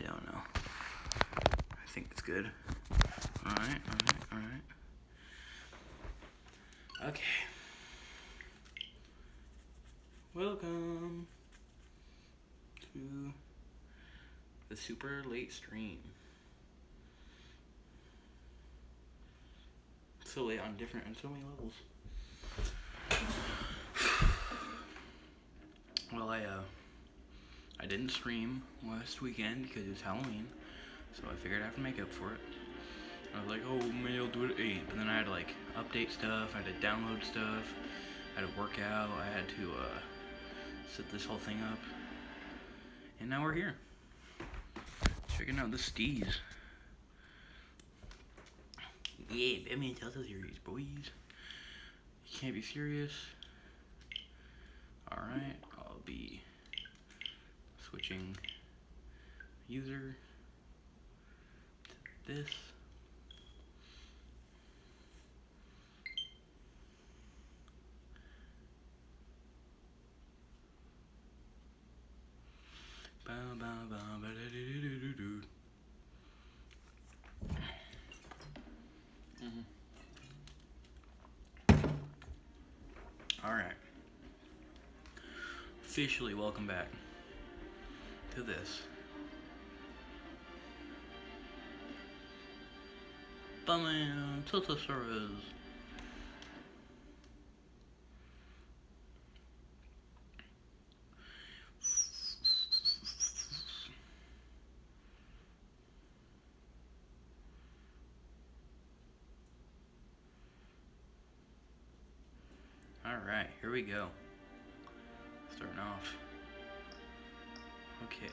don't know. I think it's good. Alright. Okay. Welcome to the super late stream. So late on so many levels. Well, I didn't stream last weekend because it was Halloween, so I figured I'd have to make up for it. I was like, oh, maybe I'll do it at 8, but then I had to like update stuff, I had to download stuff, I had to work out, I had to set this whole thing up, and now we're here, checking out the steez. Yeah, Batman Telltale series, boys. You can't be serious. Alright, I'll be switching user to this. Alright. Officially welcome back to this. Batman Telltale series. Alright, here we go. Starting off. Okay.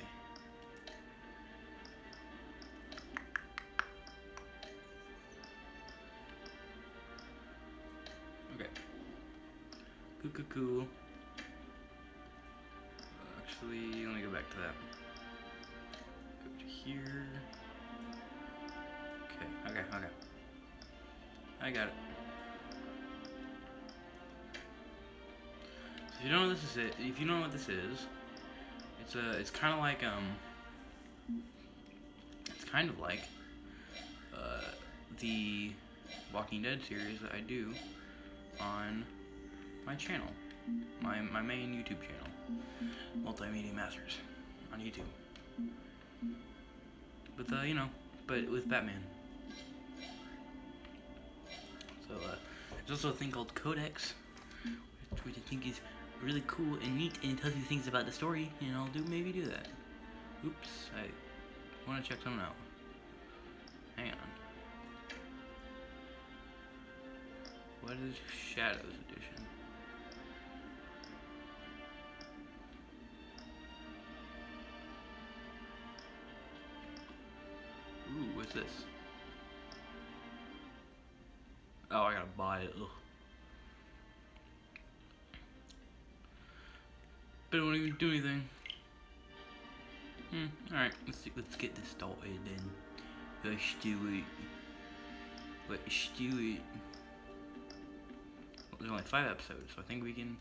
Okay. Cool. Actually, let me go back to that. Go to here. Okay. I got it. So if you know what this is, it's kind of like the Walking Dead series that I do on my channel, my main YouTube channel, Multimedia Masters on YouTube. But but with Batman. So there's also a thing called Codex, which I think is really cool and neat, and it tells you things about the story, and I'll maybe do that. Oops, I want to check something out. Hang on. What is Shadows Edition? Ooh, what's this? Oh, I gotta buy it. Ugh. But it won't even do anything. Alright, let's get this started then. Let's do it. Well, there's only 5 episodes, so I think we can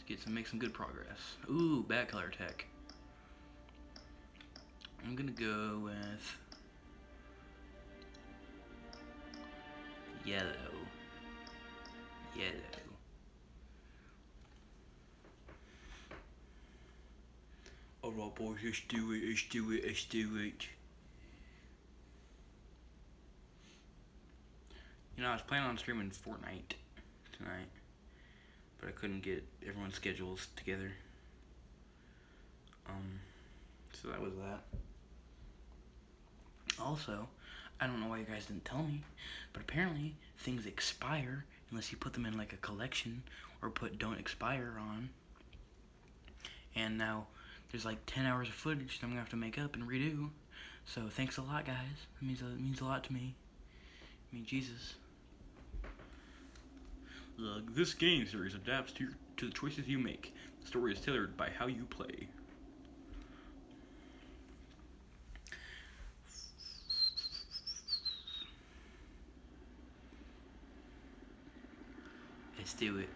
just make some good progress. Ooh, bad color tech. I'm gonna go with yellow. Alright boys, let's do it. You know, I was planning on streaming Fortnite tonight, but I couldn't get everyone's schedules together. So that was that. Also, I don't know why you guys didn't tell me, but apparently things expire unless you put them in like a collection or put don't expire on. And now there's like 10 hours of footage that I'm gonna have to make up and redo. So thanks a lot, guys. It means a lot to me. I mean, Jesus. This game series adapts to the choices you make. The story is tailored by how you play. Let's do it.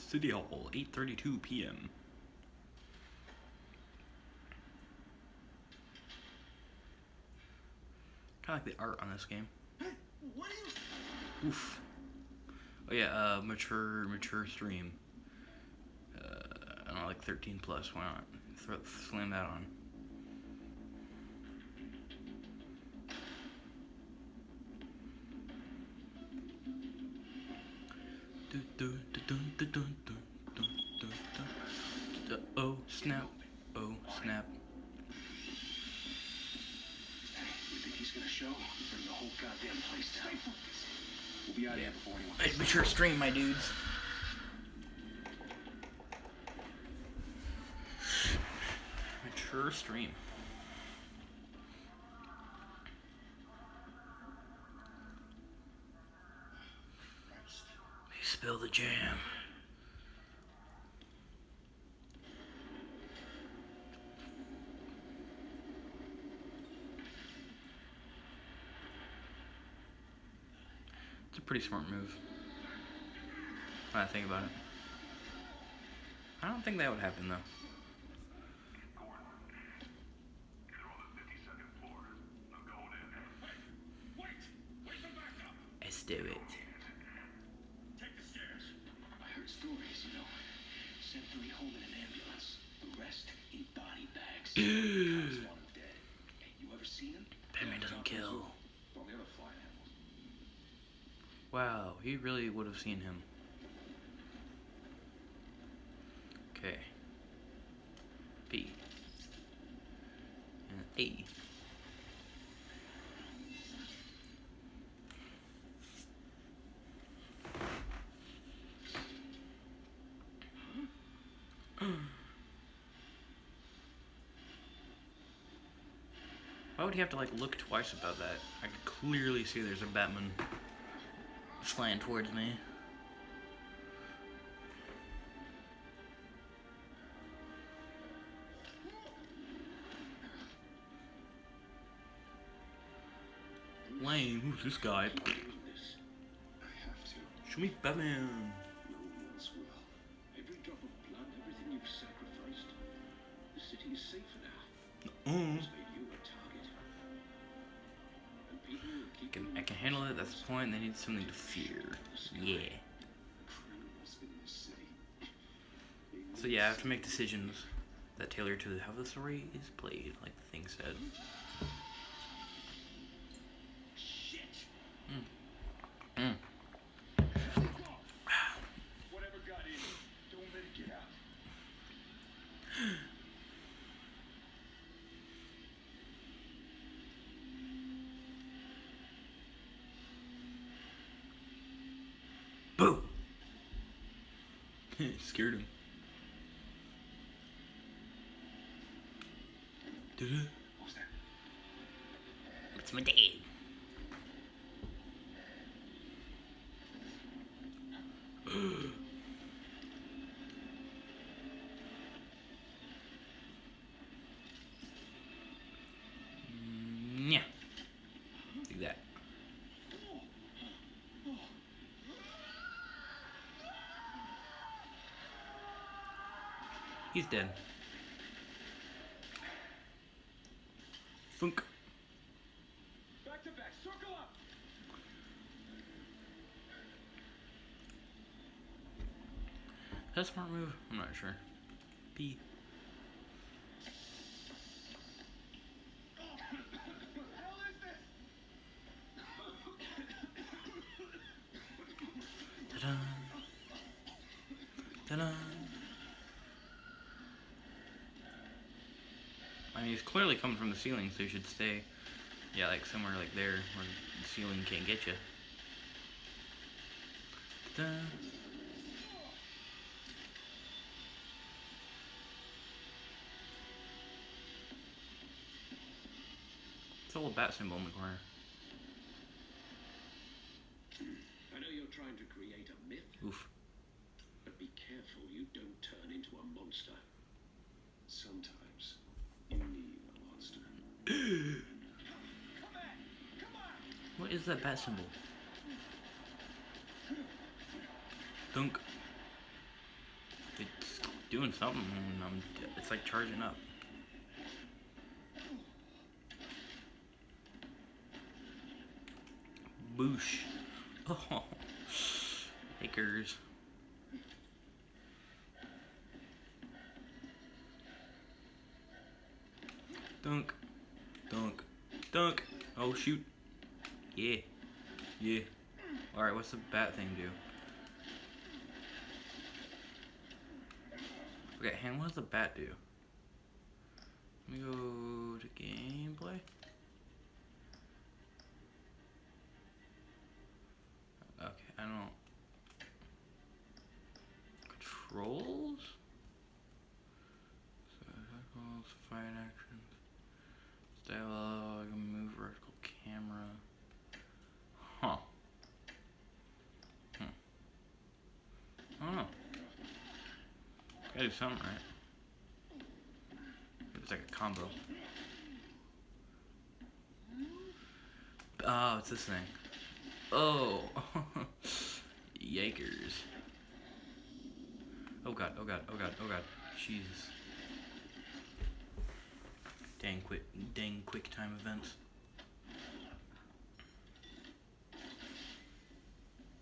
City Hall, 8:32 p.m. Kind of like the art on this game. What are you? Oof. Oh yeah, mature stream. I don't know, like 13 plus. Why not? Slam that on. Oh snap! Oh snap! You think he's gonna show? Bring the whole goddamn place down. Stay focused. We'll be out of here before anyone. Hey, mature stream, my dudes. Mature stream. They spill the jam. It's a pretty smart move. When I think about it. I don't think that would happen though. Let's do it. Take the stairs. I heard stories, you know. Sent 3 home in an ambulance. The rest in body bags. Cops want 'em dead. Hey, you ever seen him? Batman doesn't kill. All the other flying animals. Wow, he really would have seen him. Okay. B. And A. Why would he have to like look twice about that? I could clearly see there's a Batman flying towards me. Lame, who's this guy? I have to. Show me Batman. No one else will. Every drop of blood, everything you've sacrificed. The city is safer now. It's made you a target. And people will keep you I can handle it, that's the point. They need something to fear. Yeah. criminals in this city. So yeah, I have to make decisions that tailor to how the story is played, like the thing said. Shit! Whatever got in, don't let it get out. Boo! Scared him. Did it? What was that? It's my dad. Yeah. Do that. He's dead. Funk. Back to back, circle up! Is that a smart move? I'm not sure. B. What the hell is this? Ta-da. Ta-da. I mean, he's clearly coming from the ceiling, so you should stay, yeah, like somewhere like there where the ceiling can't get you. Ta-da. It's a little bat symbol in the corner. I know you're trying to create a myth, Oof. but be careful you don't turn into a monster. Sometimes you need a monster. Come on! What is that bat symbol? Dunk. doing something. And it's like charging up. Boosh. Oh, Lakers. Dunk, dunk, dunk. Oh shoot. Yeah, yeah. All right, what's the bat thing do? Okay, and what does the bat do? Let me go to gameplay. Okay, I don't. Controls? So, circles, fight actions. Style, I can move vertical camera. Huh. I don't know. Gotta do something right. It's like a combo. Oh, it's this thing. Oh. Yikers. Oh god, oh god, oh god, oh god. Jesus. Dang quick time events.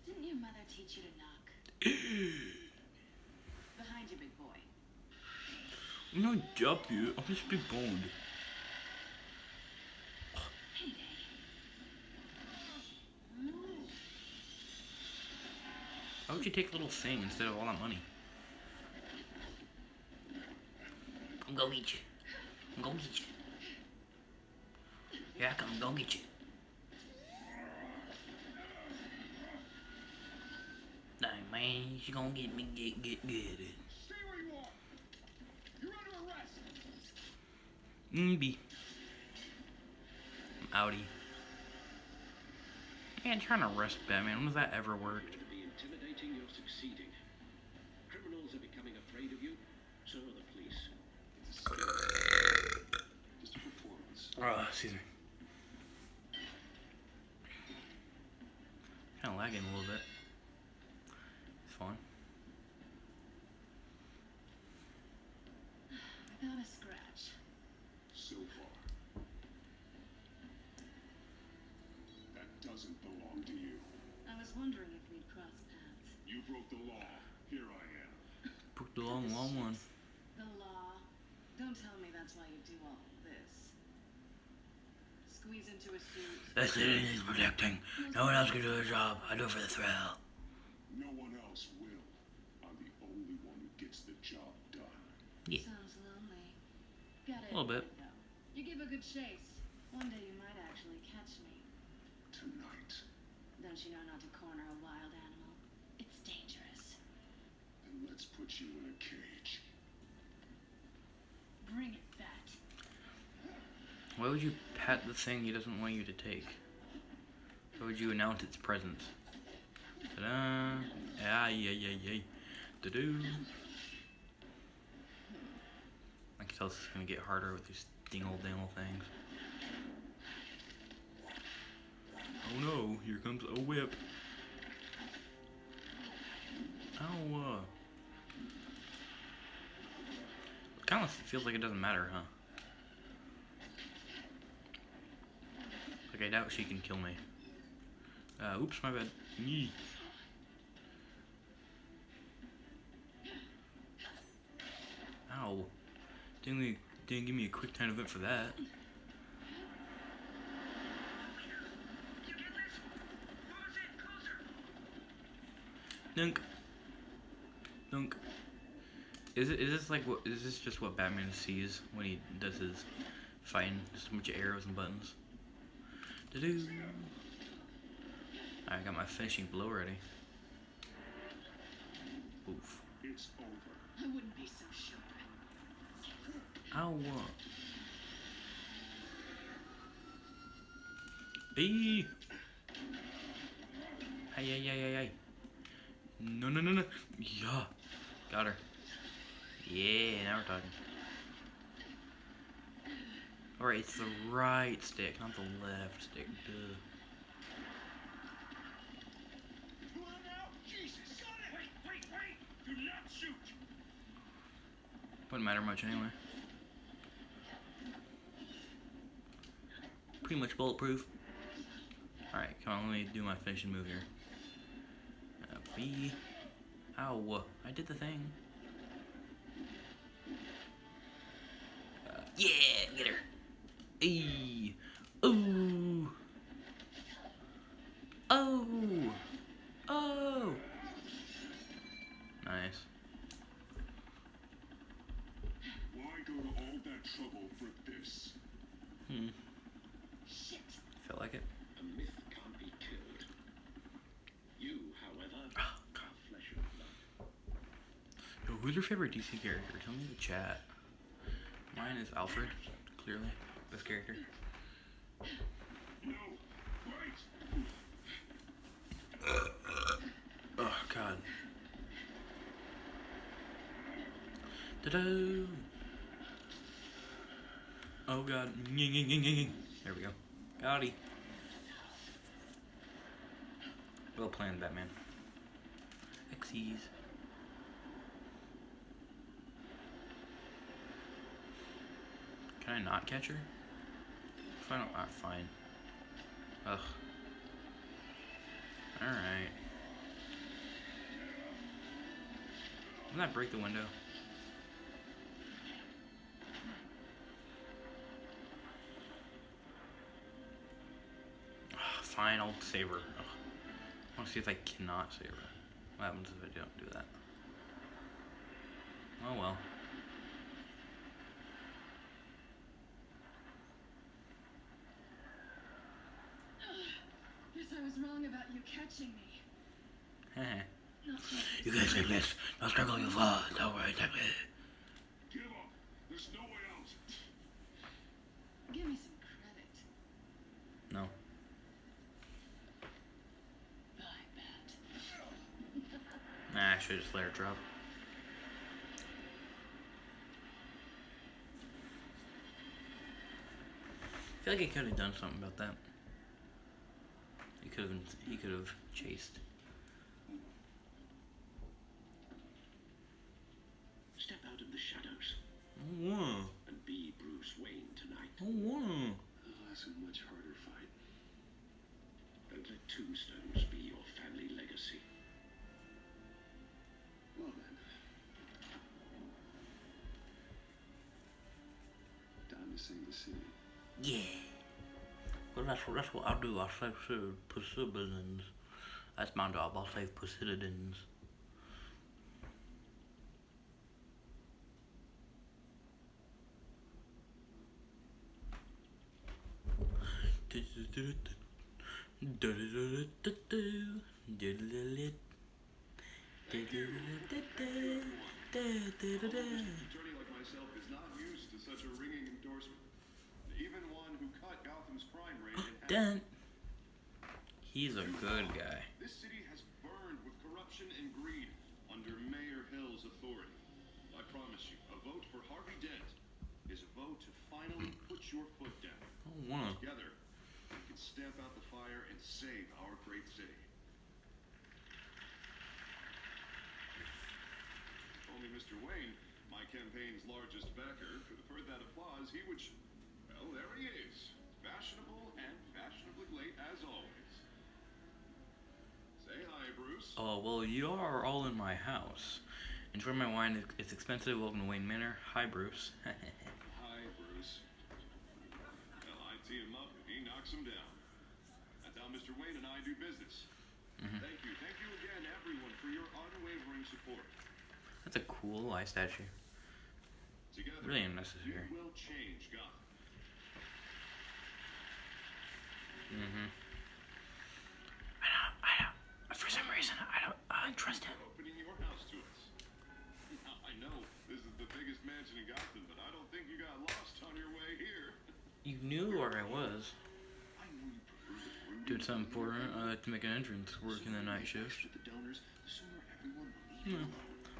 Didn't your mother teach you to knock? Behind you, big boy. I'm not jump you. I'm just big boned. Payday. Why would you take a little thing instead of all that money? I'm gonna get you. I'm gonna get you. Yeah, I'm gonna get you. Dang man, she gonna get me, get it. Stay where you are. You're under arrest. B. I'm outie. Man, trying to arrest Batman, when has that ever worked? To be intimidating, you're succeeding. Criminals are becoming afraid of you. So are the police. It's a just a performance. Oh, excuse me. Kind of lagging a little bit. It's fine. Without a scratch. So far. That doesn't belong to you. I was wondering if we'd cross paths. You broke the law. Here I am. Booked the long one. The law. Don't tell me that's why you do all of this. Squeeze into a suit. That's it, it needs protecting. No one else can do the job. I do it for the thrill. No one else will. I'm the only one who gets the job done. Yeah. Sounds lonely. Got it. A little bit. You give a good chase. One day you might actually catch me. Tonight. Don't you know not to corner a wild animal? It's dangerous. Then let's put you in a cage. Bring it, Bat. Why would you pat the thing he doesn't want you to take? Why would you announce its presence? Ta-da! Ah, yeah. Da-doo! I can tell this is gonna get harder with these dingle-dangle things. Oh no, here comes a whip. Oh, kind of feels like it doesn't matter, huh? Like, I doubt she can kill me. Oops, my bad. Yee. Ow. Didn't give me a quick time event for that. Dunk. Dunk. Is this like what? Is this just what Batman sees when he does his fighting? Just a bunch of arrows and buttons. Da-doo. I got my finishing blow ready. Oof. It's over. I wouldn't be so sure. Ow. Hey. Hey. No. Yeah. Got her. Yeah, now we're talking. Alright, it's the right stick, not the left stick. Duh. What now? Jesus! Wait! Do not shoot! Wouldn't matter much anyway. Pretty much bulletproof. Alright, come on, let me do my finishing move here. B. Ow, I did the thing. Yeah, get her. Eee. Ooh. Oh. Oh. Nice. Why go to all that trouble for this? Shit. Felt like it. A myth can't be killed. You, however, Oh, are God. flesh and blood. Yo, who's your favorite DC character? Tell me in the chat. Mine is Alfred, clearly. Best character. No, right. Oh, God. Ta-da! Oh, God. There we go. Gotti. Well planned, Batman. Xyz. Can I not catch her? If I don't, fine. Ugh. Alright. Didn't that break the window? Fine, I'll save her. Ugh. I want to see if I cannot save her. What happens if I don't do that? Oh well. Guess I was wrong about you catching me. Heh. Not sure. You guys like this. I'll struggle you fall. Don't worry, take it. Give up. There's no way out. Give me some credit. No. I bet. Nah, I should just let her drop. I feel like he could have done something about that. He could have chased. Step out of the shadows Oh, wow. and be Bruce Wayne tonight. Oh, wow. That's a much harder fight. Don't let tombstones be your family legacy. Well then. Time to save the city. Yeah. Well, that's what I'll do. I'll save Pusidans. That's my job. I'll save Pusidans. Attorney like myself is not used to such a ringing endorsement. Even one who cut Gotham's crime rate in half. Dent. He's a good guy. This city has burned with corruption and greed under Mayor Hill's authority. I promise you, a vote for Harvey Dent is a vote to finally put your foot down. Oh, wow. Together, we can stamp out the fire and save our great city. If only Mr. Wayne, my campaign's largest backer, could have heard that applause, he would... Well, there he is. Fashionable and fashionably late as always. Say hi, Bruce. Oh, well, you are all in my house. Enjoy my wine. It's expensive. Welcome to Wayne Manor. Hi, Bruce. Hi, Bruce. Well, I tee him up and he knocks him down. That's how Mr. Wayne and I do business. Thank you again, everyone, for your unwavering support. That's a cool eye statue. Together, Really unnecessary. we will change Gotham. For some reason, I don't trust him. Opening your house to us. Now, I know this is the biggest mansion in Gotham, but I don't think you got lost on your way here. You knew where I was. I know you prefer the brooding Doing something for to make an entrance, working the night shift. to the donors, the sooner everyone will leave you alone.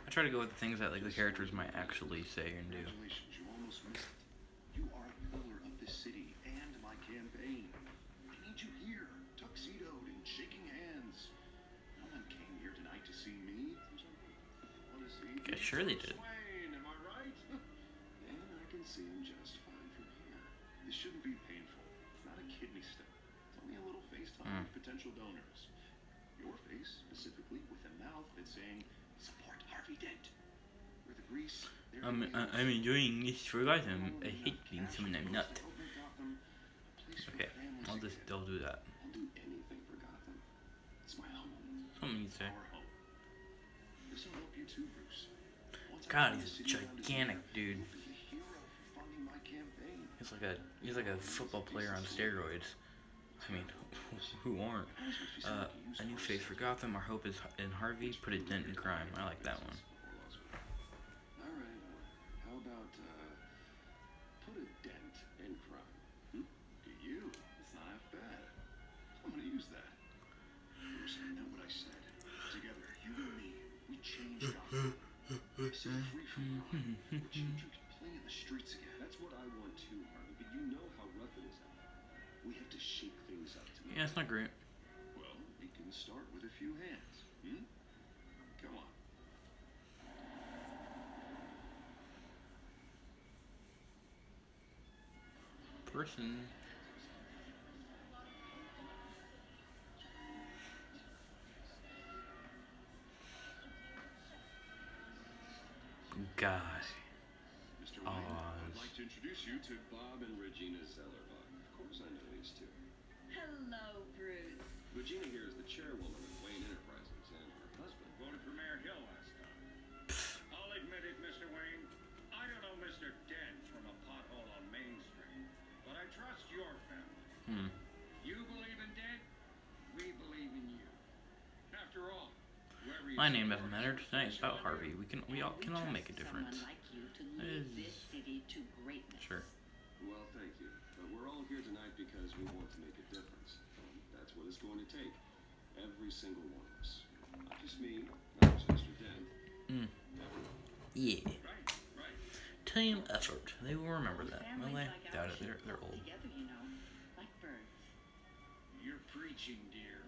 I try to go with the things that like the characters might actually say and do. Congratulations, you almost missed it. You are a pillar of this city and my campaign. I need you here, tuxedoed and shaking hands. No one came here tonight to see me. Want to see Okay, sure they did. Bruce Wayne, am I right? ton of potential donors. Your face, specifically, with a mouth that's saying, support Harvey Dent. Where the grease, there I'm enjoying this for Gotham. I hate being someone I'm not. Okay, I'll do that. I'll do anything for Gotham. It's my home. Something you say. Our home. This will help you too, Bruce. Once I God, find he's the city around his gigantic, ear, dude. you'll be a hero for funding my campaign. He's like a football player on steroids. I mean, who aren't? A new face for Gotham. Our hope is in Harvey. Put a dent in crime. I like that one. Alright, how about, put a dent in crime? To you, it's not half bad. I'm gonna use that. Bruce, I know what I said. Together, you and me, we changed Gotham. I said free from crime. Where children can play in the streets again. That's what I want too, Harvey, but you know how rough it is out there. We have to shake things up to Yeah, it's not great. Well, we can start with a few hands. Come on. Person. Guy. Mr. Wayne, I'd like to introduce you to Bob and Regina Zellerbach. Of course I know these two. Hello, Bruce. Regina here is the chairwoman of Wayne Enterprises, and her husband Voted for Mayor Hill last time. I'll admit it, Mr. Wayne. I don't know Mr. Dent from a pothole on Main Street, but I trust your family. You believe in Dent, we believe in you. After all, whoever you My name doesn't support, matter. Tonight's about especially Harvey. We all can all make a difference. Someone like you to lead Is- this city to greatness. Sure. Well, thank you. But we're all here tonight because we want to make a difference. That's what it's going to take. Every single one of us. Not just me, not just Mr. Dent. Everyone. Yeah. Right. Team effort. They will remember that. Will Families they? like Doubt ours it. should They're flock old. together, you know, like birds. You're preaching, dear.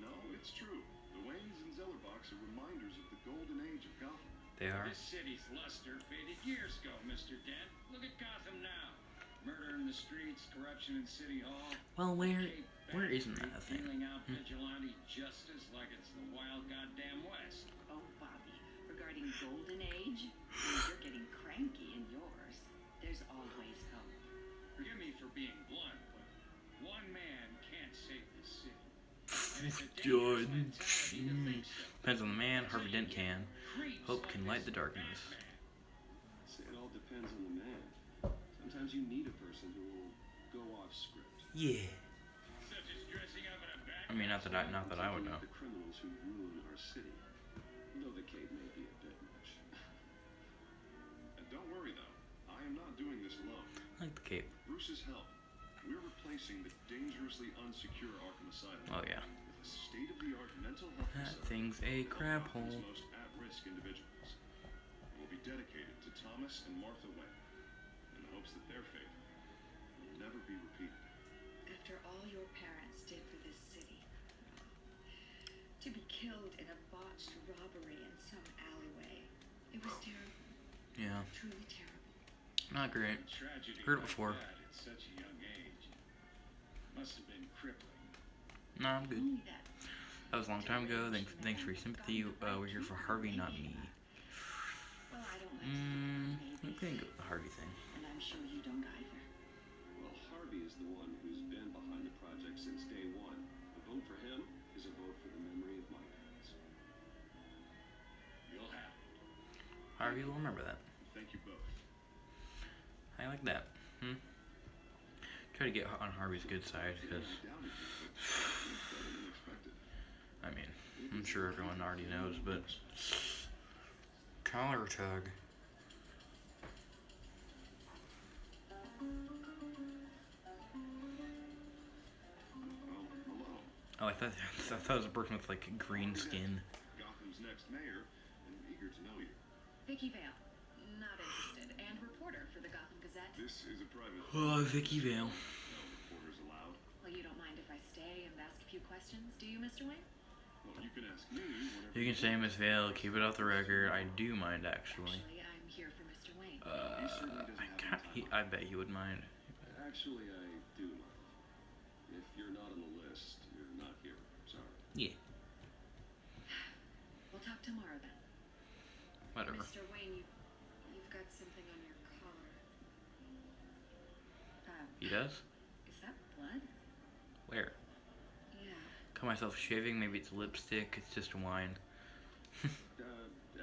No, it's true. The Waynes and Zellerbachs are reminders of the golden age of Gotham. They are. This city's luster faded years ago, Mr. Dent. Look at Gotham now. Murder in the streets, corruption in City Hall. Well, where Cape isn't that a Bat thing? Dealing out vigilante justice like it's the wild goddamn West. Oh, Bobby, regarding Golden Age, you're getting cranky in yours. There's always hope. Forgive me for being blunt, but one man can't save this city. And it's a dangerous Jordan. mentality to think so. Depends on the man. Harvey Dent Until you can. get creeps Hope like can light this the darkness. Batman. It all depends on the man. Sometimes you need a person who will go off script. Yeah. Such as dressing up in a I mean, not that I would know. The criminals who ruin our city. Though the cape may be a bit much. And don't worry though, I am not doing this alone. I like the cape. Bruce's help. We're replacing the dangerously unsecure Arkham Asylum Oh yeah. with a state-of-the-art mental health That facility thing's a for crab Gotham's hole. most at-risk individuals. It will be dedicated to Thomas and Martha Wayne in the hopes that their fate will never be repeated. After all your parents did for this city, to be killed in a botched robbery in some alleyway, it was terrible, Yeah. truly terrible. Not great. Tragedy Heard it like before. that at such a young age must have been crippling. No, I'm good. Only that. That was a long time ago. Thanks for your sympathy. We're here for Harvey, not me. Well, I don't like to think We about can babies, go with the Harvey thing. and I'm sure you don't either. Well, Harvey is the one who's been behind the project since day one. A vote for him is a vote for the memory of my parents. You'll have it. Harvey will remember that. Thank you both. I like that. Try to get on Harvey's good side because, I doubted you, but it's better than expected. I mean, I'm sure everyone already knows, but collar tug. Hello. Oh, I thought it was a person with like green skin. Gotham's next mayor, and eager to know you. Vicky Vale, not interested, and reporter for the Gotham Gazette. This is a private. Oh, Vicky Vale. No reporters allowed. Well, you don't mind if I stay and ask a few questions, do you, Mr. Wayne? Well, you can ask me whenever. You can say Miss Vale, keep it off the record. I do mind actually. Actually, I'm here for Mr. Wayne. I bet he would mind. Actually, I do mind. If you're not on the list, Yeah. We'll talk tomorrow then. Whatever. Mr. Wayne, you've got something on your collar. He does? Is that blood? Where? Yeah. Call myself shaving. Maybe it's lipstick. It's just wine.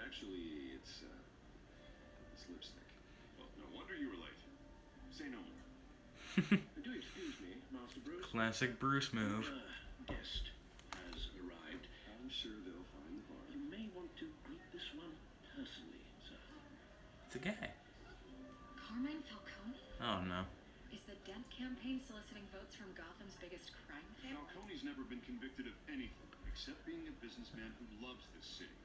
Actually, it's lipstick. Well, no wonder you were late. Say no more. Do excuse me, Master Bruce. Classic Bruce move. Guest has arrived. I'm sure they'll find the bar. You may want to greet this one personally, sir. It's a guy. Carmine Falcone? Oh no. Is the Dent campaign soliciting votes from Gotham's biggest crime family? Falcone's never been convicted of anything except being a businessman who loves this city.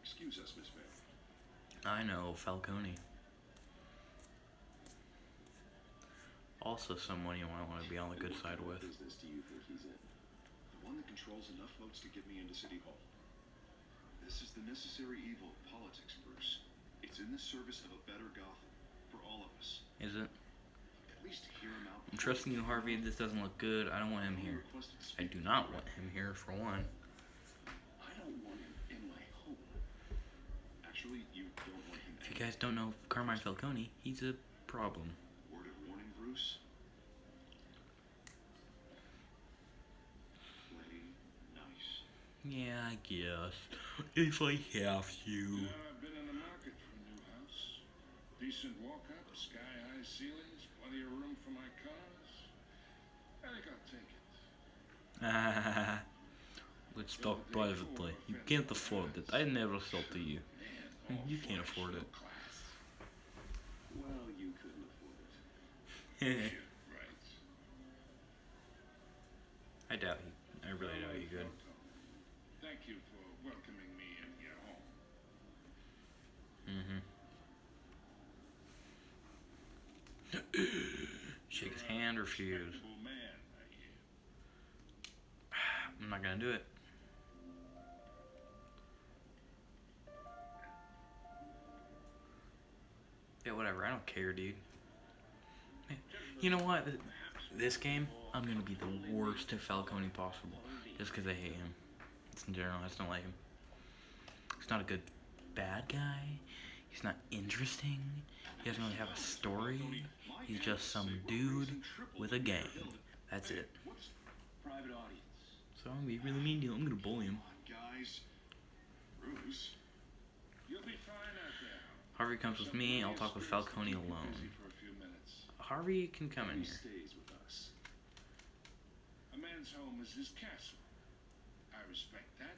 Excuse us, Miss Vale. I know Falcone. Also someone you might want to be on the good side with. What business do you think he's in? The one that controls enough votes to get me into City Hall. This is the necessary evil of politics, Bruce. It's in the service of a better Gotham for all of us. Is it? At least hear him out. I'm trusting you, Harvey. This doesn't look good. I don't want him here. I do not want him here, for one. I don't want him in my home. Actually, you don't want him. If you guys don't know Carmine Falcone, he's a problem. Word of warning, Bruce. Play nice. Yeah, I guess. If I have to. I've been in the market for a new house. Decent walk-up, sky-high ceilings, plenty of room for my cars. I think I'll take it. Let's talk privately. You can't afford it. I never sold to you. You can't afford it. Well, you couldn't afford it. Right. I doubt you. I really doubt you could. Thank you for welcoming me into your home. Shake his hand, refuse. Respectable man, I hear. I'm not gonna do it. Yeah, whatever. I don't care, dude. You know what? This game, I'm gonna be the worst to Falcone possible. Just because I hate him. It's in general, I just don't like him. He's not a good bad guy. He's not interesting. He doesn't really have a story. He's just some dude with a gang. That's it. Whoops. Private audience. So I'm gonna be really mean to him. I'm gonna bully him. Come on, guys. Bruce. You'll be fine out there. Harvey comes with me. I'll talk with Falcone Busy alone. for a few minutes. Harvey can come in He here. stays with us. A man's home is his castle. I respect that.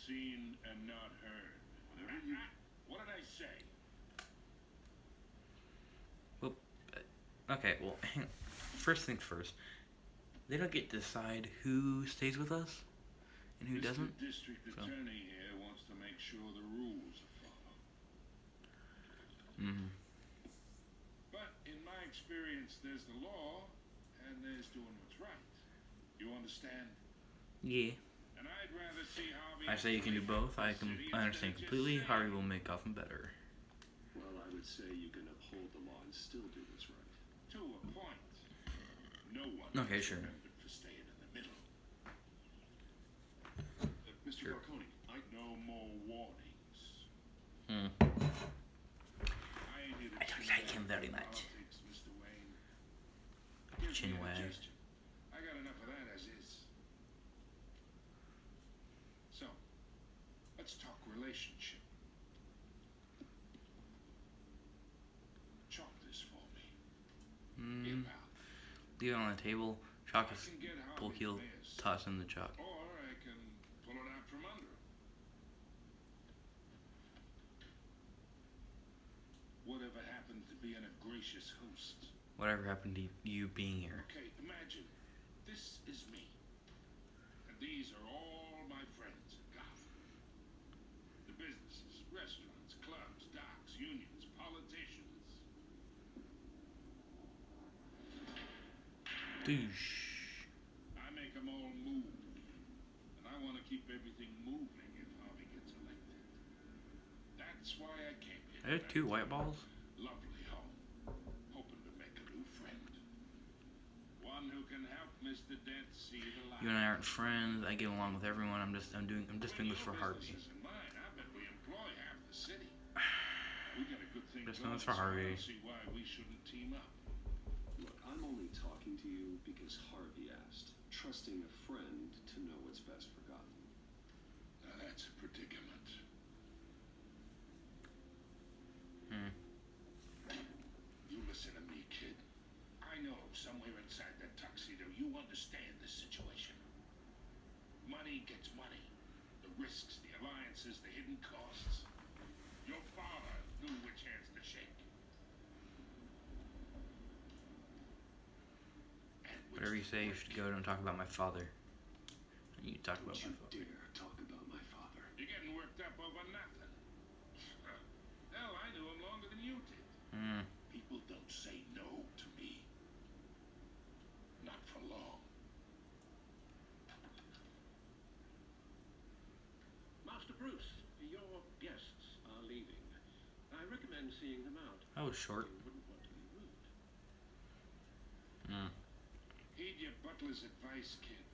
Seen and not heard. Whatever you... What did I say? Well, okay, well, first things first. They don't get to decide who stays with us and who Mr. doesn't. District So. Attorney here wants to make sure the rules are followed. But in my experience, there's the law and there's doing what's right. You understand? Yeah. And I'd rather see Harvey. I say you can do both. I understand completely. Harvey will make Gotham better. Well, I would say you can uphold the law and still do what's right. To a point. No one Okay, is sure. remembered for staying in the middle. Mr. Sure. Falcone, No more warnings. Hmm. I ain't here to I don't chin like him wag very much. politics, Mr. Wayne. Give Chin me a wag. digestion. I got enough of that as is. So, let's talk relationship. Chalk this for me. Here, pal. Leave it on the table. Chalk I his can get pull Harvey heel. this. Toss in the chalk. Or I can pull it out from under him. Whatever happened to being a gracious host? Whatever happened to you being here? Okay, imagine, this is me. And these are all my friends in Gotham. The businesses, restaurants, clubs, docks, unions, politicians. Douche. I make them all move. And I want to keep everything moving if Harvey gets elected. That's why I came here. Are there two white balls? Lovely home. Hoping to make a new friend. One who can help Mr. Dent, see the light. You and I aren't friends. I get along with everyone. I'm just doing this for Harvey. Mine, I bet we employ half the city. We got a good thing Just going, doing this for so I Harvey. don't see why we shouldn't team up. Look, I'm only talking to you because Harvey asked, trusting a friend to know what's best for Gotham. Now that's a predicament. You listen to me, kid. I know somewhere inside that tuxedo you understand this situation. Money gets money. The risks, the alliances, the hidden costs. Your father knew which hands to shake. And which Whatever you say, you should go and talk about my father. You talk about Don't my you father. dare talk about my father. You're getting worked up over nothing. Hell, I knew him longer than you did. People don't say no to me. Not for long. Master Bruce, your guests are leaving. I recommend seeing them out. That was short. You wouldn't want to be rude. Heed your butler's advice, kid.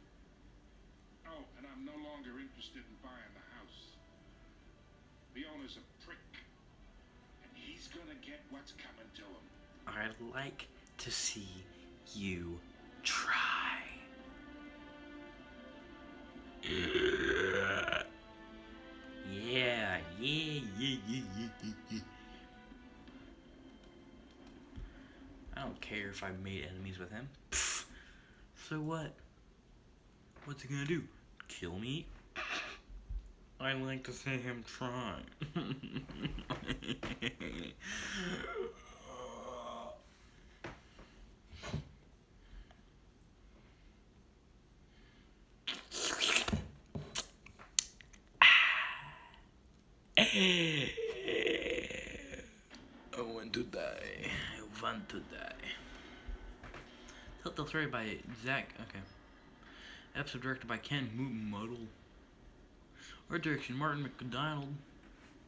Oh, and I'm no longer interested in buying the house. The owner's a prick. And he's gonna get what's coming to him. I'd like to see you try. Yeah. I don't care if I made enemies with him. Pfft. So what? What's he gonna do? Kill me? I'd like to see him try. I want to die. I want to die. Telltale story by Zach. Okay. Episode directed by Ken Model. Art direction Martin McDonald.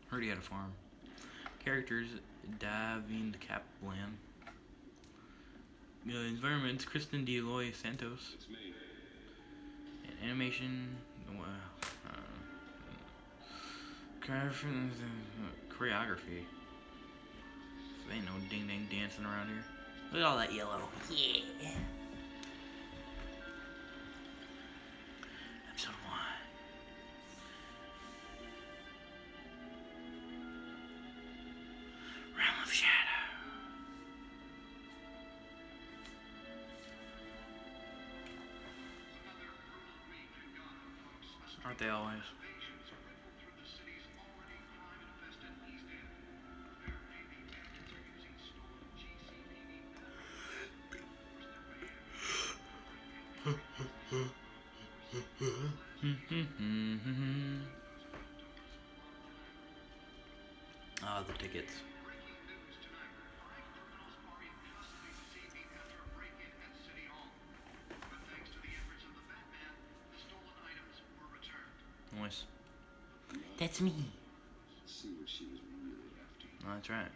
Heard he had a farm. Characters Davind Kaplan. Environments Kristen Deloy Santos. It's me. And animation. Choreography. So ain't no ding dang dancing around here. Look at all that yellow. Yeah. Episode 1. Realm of Shadow. Aren't they always? Ah, the tickets. Nice. That's me. See what she was really after. Oh, that's right.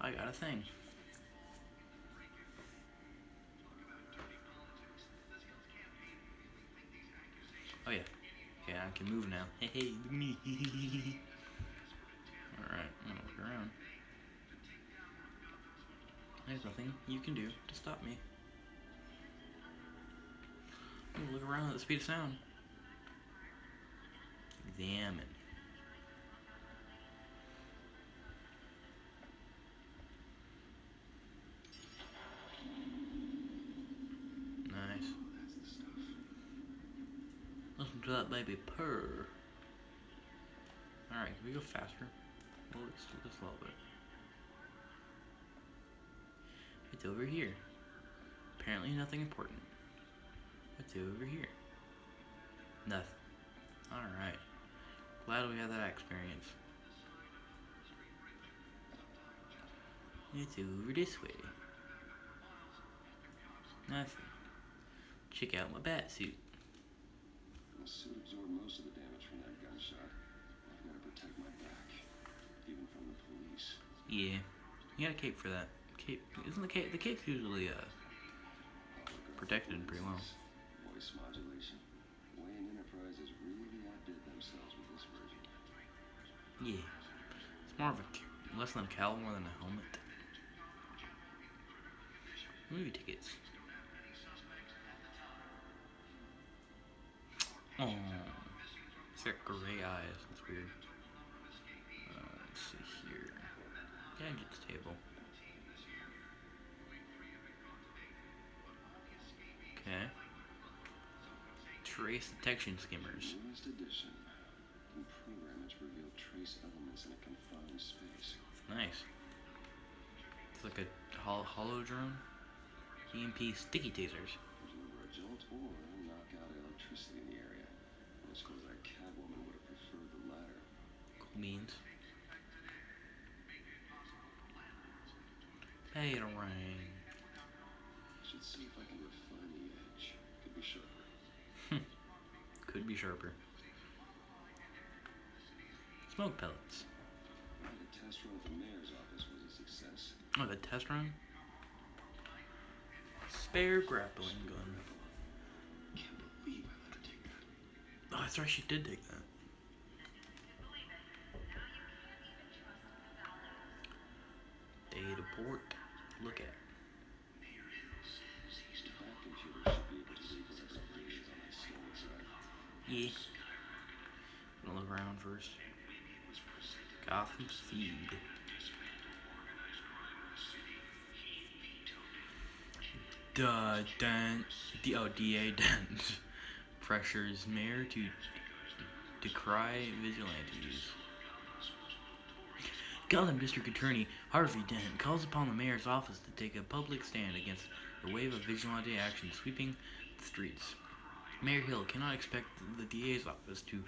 I got a thing. Oh yeah. Okay, I can move now. Hey, hey, look at me. Alright, I'm gonna look around. There's nothing you can do to stop me. I'm gonna look around at the speed of sound. Examine. Nice. That's the stuff. Listen to that baby purr. Alright, can we go faster? Well, let's do this a little bit. It's over here. Apparently nothing important. What's over here? Nothing. Alright. Glad we had that experience. It's over this way. Nothing. Check out my bat suit. My suit absorbed most of the damage from that gunshot. I've got to protect my back, even from the police. Yeah. You got a cape for that. Cape isn't the cape's usually protected pretty well. Voice modulation. Wayne Enterprises really outdid themselves with this version. Yeah. It's more of a less than a cowl, more than a helmet. Movie tickets. Oh, it's got gray eyes. That's weird. Let's see here. Gadgets table. Okay. Trace detection skimmers. Newest edition. Can program it to reveal trace elements in a confined space. Nice. It's like a hollow drone. EMP sticky tasers. Deliver a jolt or knock out electricity in the area. I suppose that Catwoman would have preferred the latter. Cool beans. Batarang. Should see if I can refine the edge. Could be sharper. Could be sharper. Smoke pellets. The test run at the mayor's office was a success. Oh, the test run? Spare grappling gun. Can't believe I let her take that. Oh, that's right, she did take that. Data port. Look at. That computer should be able to read whatever it is on that stolen side. Yeah. Gonna look around first. Gotham's feed. DA Dent pressures mayor to decry vigilantes. Gotham District Attorney Harvey Dent calls upon the mayor's office to take a public stand against the wave of vigilante action sweeping the streets. Mayor Hill cannot expect the DA's office to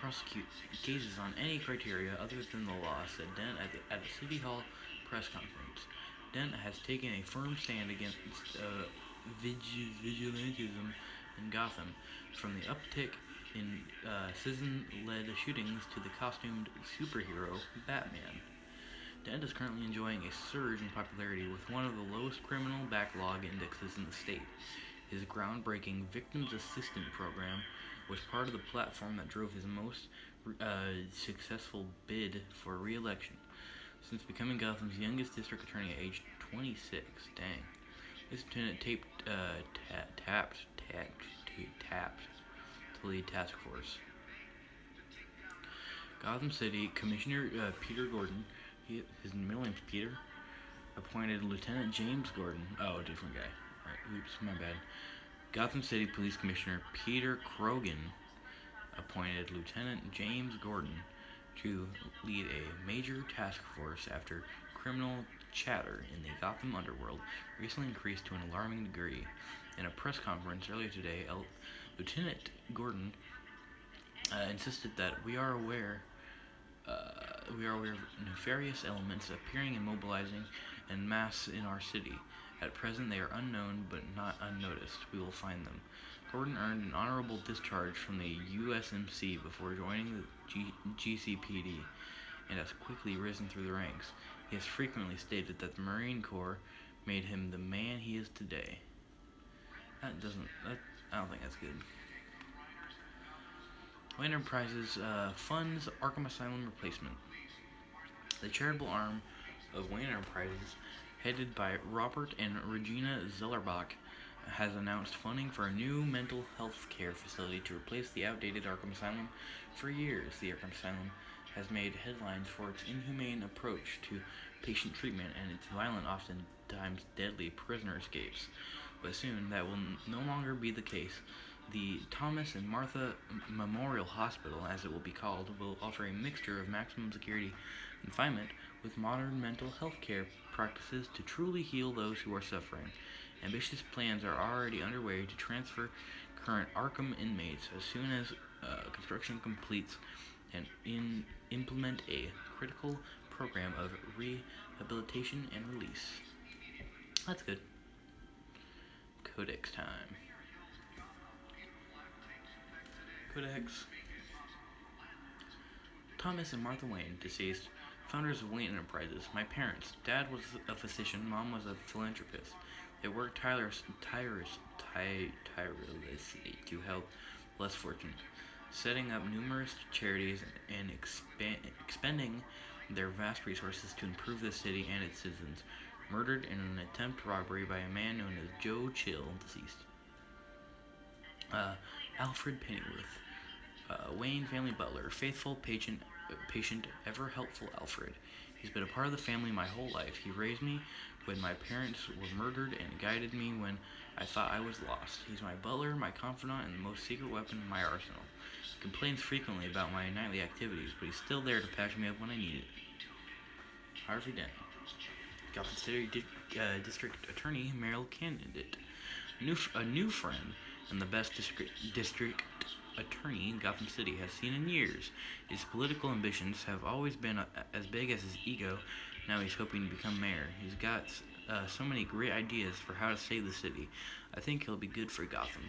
prosecute cases on any criteria other than the law, said Dent at a City Hall press conference. Dent has taken a firm stand against vigilantism in Gotham, from the uptick in citizen-led shootings to the costumed superhero Batman. Dent is currently enjoying a surge in popularity with one of the lowest criminal backlog indexes in the state. His groundbreaking Victims Assistant program was part of the platform that drove his most successful bid for re-election. Since becoming Gotham's youngest district attorney at age 26, dang, this lieutenant tapped to lead task force. Gotham City Commissioner Peter Gordon, his middle name's Peter, appointed Lieutenant James Gordon. Oh, different guy. Right, oops, my bad. Gotham City Police Commissioner Peter Krogan appointed Lieutenant James Gordon to lead a major task force after criminal chatter in the Gotham underworld recently increased to an alarming degree. In a press conference earlier today, Lieutenant Gordon insisted that we are aware of nefarious elements appearing and mobilizing en masse in our city. At present, they are unknown but not unnoticed. We will find them. Gordon earned an honorable discharge from the USMC before joining the GCPD and has quickly risen through the ranks. He has frequently stated that the Marine Corps made him the man he is today. I don't think that's good. Wayne Enterprises funds Arkham Asylum replacement. The charitable arm of Wayne Enterprises, headed by Robert and Regina Zellerbach, has announced funding for a new mental health care facility to replace the outdated Arkham Asylum. For years, the Arkham Asylum has made headlines for its inhumane approach to patient treatment and its violent, oftentimes deadly prisoner escapes. But soon, that will no longer be the case. The Thomas and Martha Memorial Hospital, as it will be called, will offer a mixture of maximum security confinement with modern mental health care practices to truly heal those who are suffering. Ambitious plans are already underway to transfer current Arkham inmates as soon as construction completes and implement a critical program of rehabilitation and release. That's good. Codex time. Codex. Thomas and Martha Wayne, deceased, founders of Wayne Enterprises. My parents. Dad was a physician, Mom was a philanthropist. They work tirelessly to help less fortunate, setting up numerous charities and expending their vast resources to improve the city and its citizens. Murdered in an attempt robbery by a man known as Joe Chill, deceased. Alfred Pennyworth, Wayne family butler, faithful, patient, ever helpful Alfred. He's been a part of the family my whole life. He raised me when my parents were murdered and guided me when I thought I was lost. He's my butler, my confidant, and the most secret weapon in my arsenal. He complains frequently about my nightly activities, but he's still there to patch me up when I need it. Harvey Dent, Gotham City District Attorney Merrill Candidate. A new friend and the best district attorney Gotham City has seen in years. His political ambitions have always been as big as his ego. Now he's hoping to become mayor. He's got so many great ideas for how to save the city. I think he'll be good for Gotham,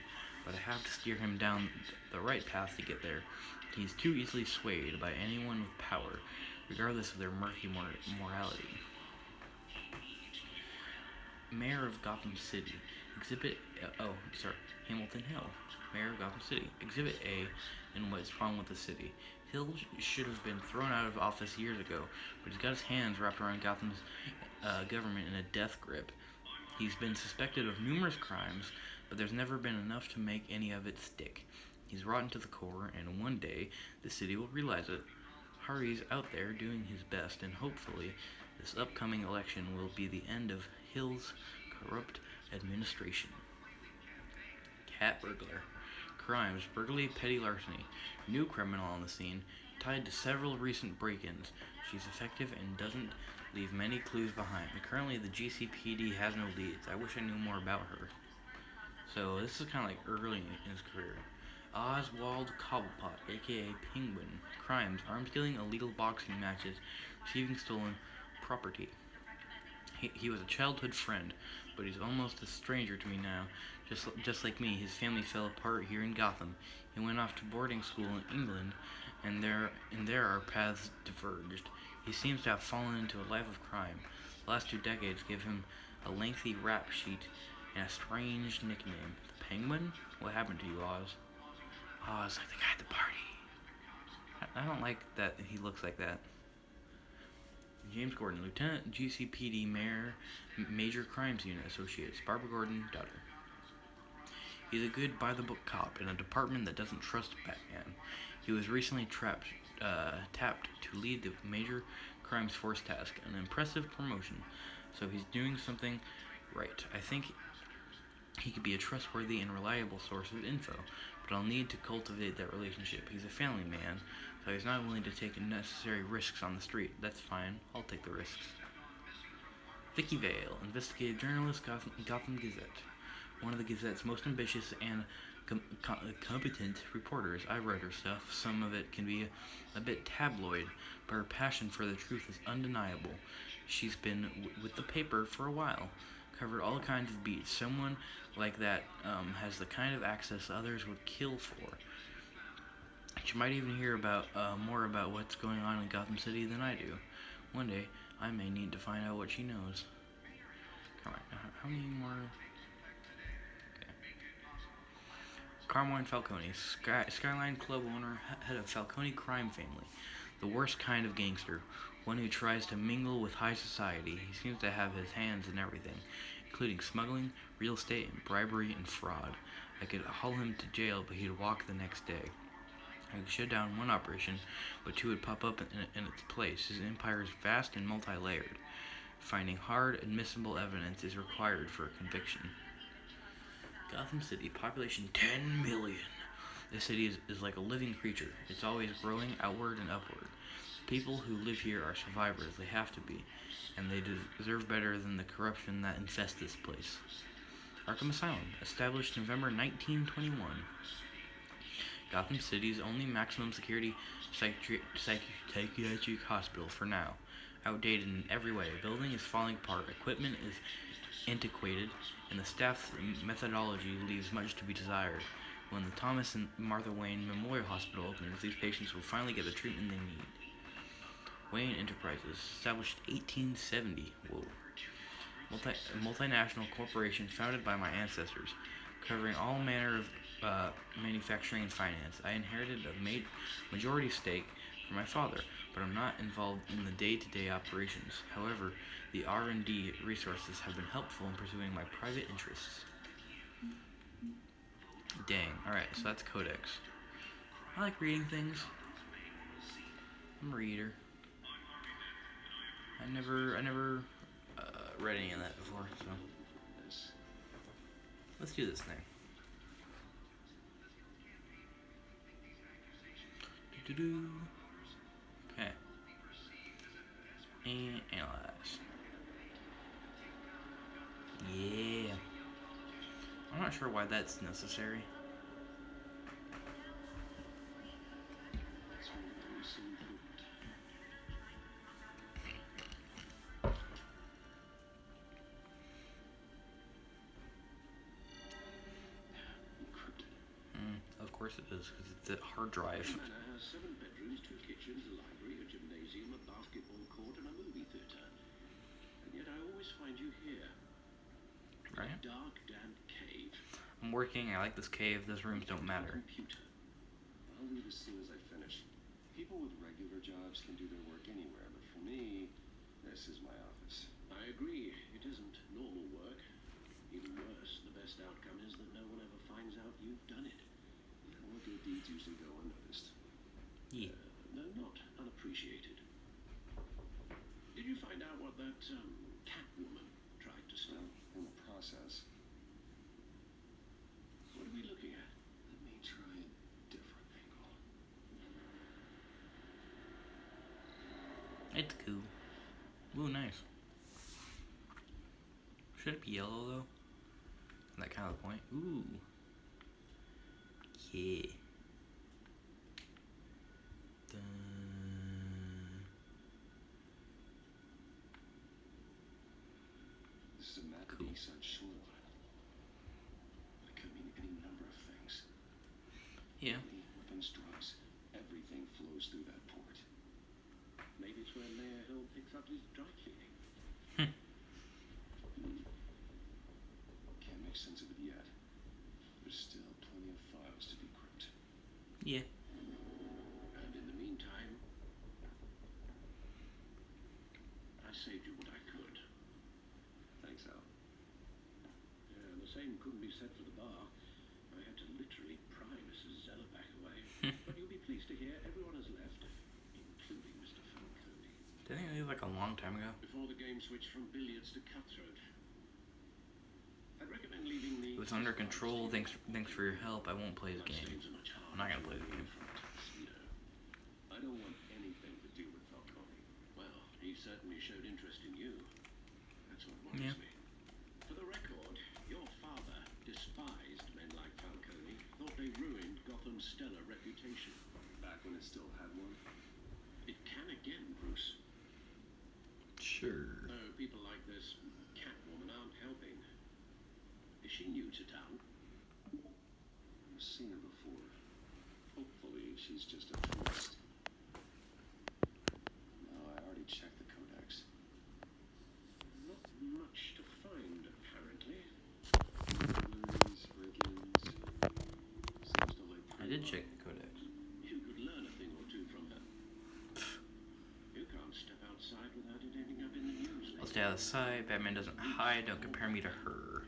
but I have to steer him down the right path to get there. He's too easily swayed by anyone with power, regardless of their murky morality. Mayor of Gotham City. Hamilton Hill. Mayor of Gotham City. Exhibit A in What's Wrong with the City. Hill should have been thrown out of office years ago, but he's got his hands wrapped around Gotham's government in a death grip. He's been suspected of numerous crimes, but there's never been enough to make any of it stick. He's rotten to the core, and one day the city will realize it. Harry's out there doing his best, and hopefully this upcoming election will be the end of Hill's corrupt administration. Cat burglar. Crimes, burglary, petty larceny. New criminal on the scene, tied to several recent break-ins. She's effective and doesn't leave many clues behind. Currently, the GCPD has no leads. I wish I knew more about her. So, this is kind of like early in his career. Oswald Cobblepot, aka Penguin. Crimes, arms dealing, illegal boxing matches, receiving stolen property. He was a childhood friend, but he's almost a stranger to me now. Just like me, his family fell apart here in Gotham. He went off to boarding school in England, and there our paths diverged. He seems to have fallen into a life of crime. The last 2 decades gave him a lengthy rap sheet and a strange nickname. The Penguin? What happened to you, Oz? Oz, like the guy at the party. I don't like that he looks like that. James Gordon, Lieutenant, GCPD Mayor, Major Crimes Unit Associates, Barbara Gordon, daughter. He's a good by-the-book cop in a department that doesn't trust Batman. He was recently tapped to lead the Major Crimes Force task, an impressive promotion, so he's doing something right. I think he could be a trustworthy and reliable source of info, but I'll need to cultivate that relationship. He's a family man, so he's not willing to take unnecessary risks on the street. That's fine. I'll take the risks. Vicky Vale, investigative journalist, Gotham Gazette. One of the Gazette's most ambitious and competent reporters. I've read her stuff. Some of it can be a bit tabloid, but her passion for the truth is undeniable. She's been with the paper for a while, covered all kinds of beats. Someone like that has the kind of access others would kill for. She might even hear about more about what's going on in Gotham City than I do. One day, I may need to find out what she knows. Come on, how many more? Carmine Falcone, Skyline Club owner, head of Falcone crime family. The worst kind of gangster, one who tries to mingle with high society. He seems to have his hands in everything, including smuggling, real estate, bribery, and fraud. I could haul him to jail, but he'd walk the next day. I could shut down one operation, but 2 would pop up in its place. His empire is vast and multi-layered. Finding hard, admissible evidence is required for a conviction. Gotham City, population 10 million. This city is like a living creature. It's always growing outward and upward. People who live here are survivors. They have to be. And they deserve better than the corruption that infests this place. Arkham Asylum, established November 1921. Gotham City's only maximum security psychiatric hospital for now. Outdated in every way. The building is falling apart. Equipment is antiquated, and the staff's methodology leaves much to be desired. When the Thomas and Martha Wayne Memorial Hospital opens, these patients will finally get the treatment they need. Wayne Enterprises, established 1870. Whoa. a multinational corporation founded by my ancestors, covering all manner of manufacturing and finance. I inherited a majority stake from my father, but I'm not involved in the day-to-day operations. However, the R&D resources have been helpful in pursuing my private interests. Dang. Alright, so that's Codex. I like reading things. I'm a reader. I never read any of that before, so let's do this thing. Okay. And analyze. Yeah. I'm not sure why that's necessary. Of course it is, because it's a hard drive. The manor has 7 bedrooms, 2 kitchens, a library, a gymnasium, a basketball court, and a movie theater. And yet I always find you here. Right? A dark, damp cave. I'm working, I like this cave, those rooms don't matter. Computer. I'll leave as soon as I finish. People with regular jobs can do their work anywhere, but for me, this is my office. I agree. It isn't normal work. Even worse, the best outcome is that no one ever finds out you've done it. All good deeds usually go unnoticed. Yeah. No, not unappreciated. Did you find out what that cat woman tried to steal? In the process. What are we looking at? Let me try a different angle. It's cool. Ooh, nice. Should it be yellow though? Isn't that kind of the point? Ooh. Yeah. This is a map of Cool. the Eastside shoreline. It could mean any number of things. Yeah. Money, weapons, drugs. Everything flows through that port. Maybe it's where Mayor Hill picks up his dry cleaning. Can't make sense of it yet. There's still plenty of files to decrypt. Yeah. And in the meantime, I saved you what I could. Thanks, Al. Yeah, and the same couldn't be said for the bar. I had to literally pry Mrs. Zellerback away. But you'll be pleased to hear everyone has left, including Mr. Falcone. Didn't he leave like a long time ago? Before the game switched from billiards to cutthroat. I'd recommend leaving the... It was under control. Thanks for your help. I won't play the game. I'm not gonna play the game. I don't want anything to do with Falcone. Well, he certainly showed interest in you. That's what worries Yeah. me. For the record, your father despised men like Falcone, thought they ruined Gotham's stellar reputation. Back when it still had one? It can again, Bruce. Sure. Oh, people like this Catwoman aren't helping. Is she new to town? I've seen her before. Hopefully, she's just a tourist. No, I already checked the Codex. Not much to find, apparently. Burglaries, break-ins. Seems to like I did check the Codex. You could learn a thing or two from her. You can't step outside without it ending up in the news. I'll stay out of sight. Batman doesn't hide. Don't compare me to her.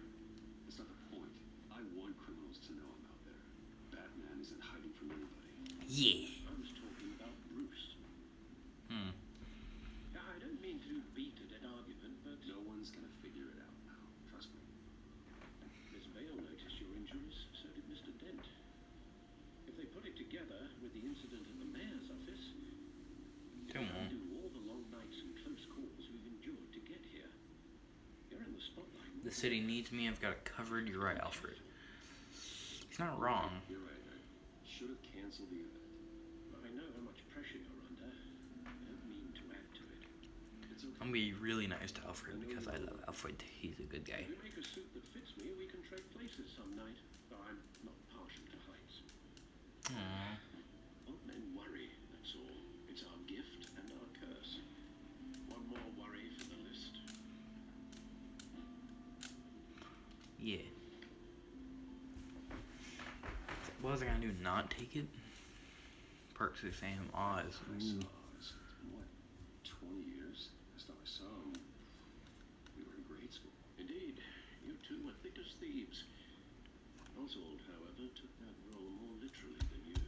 That's not the point. I want criminals to know I'm out there. Batman isn't hiding from anybody. Yeah. I was talking about Bruce. Hmm. I don't mean to beat a dead argument, but no one's gonna figure it out now. Trust me. Miss Vale noticed your injuries, so did Mr. Dent. If they put it together with the incident at the mayor's office, Come you on. do all the long nights and close calls we've endured to get here. You're in the spotlight. The city needs me. I've got it covered. You're right, Alfred. He's not wrong. You're right. I should have canceled the event. I know how much pressure you're under. I don't mean to add to it. It's okay. I'm gonna be really nice to Alfred because I love Alfred. He's a good guy. If you make a suit that fits me, we can trade places some night. Though I'm not partial to heights. Aww. Old men worry, that's all. It's our gift and our curse. One more worry for the list. was I gonna do? Not take it? Perks of Sam Oz. Ooh. It's been, what, 20 years? Last time I saw him, we were in grade school. Indeed, you two were thick as thieves. Oswald, however, took that role more literally than you.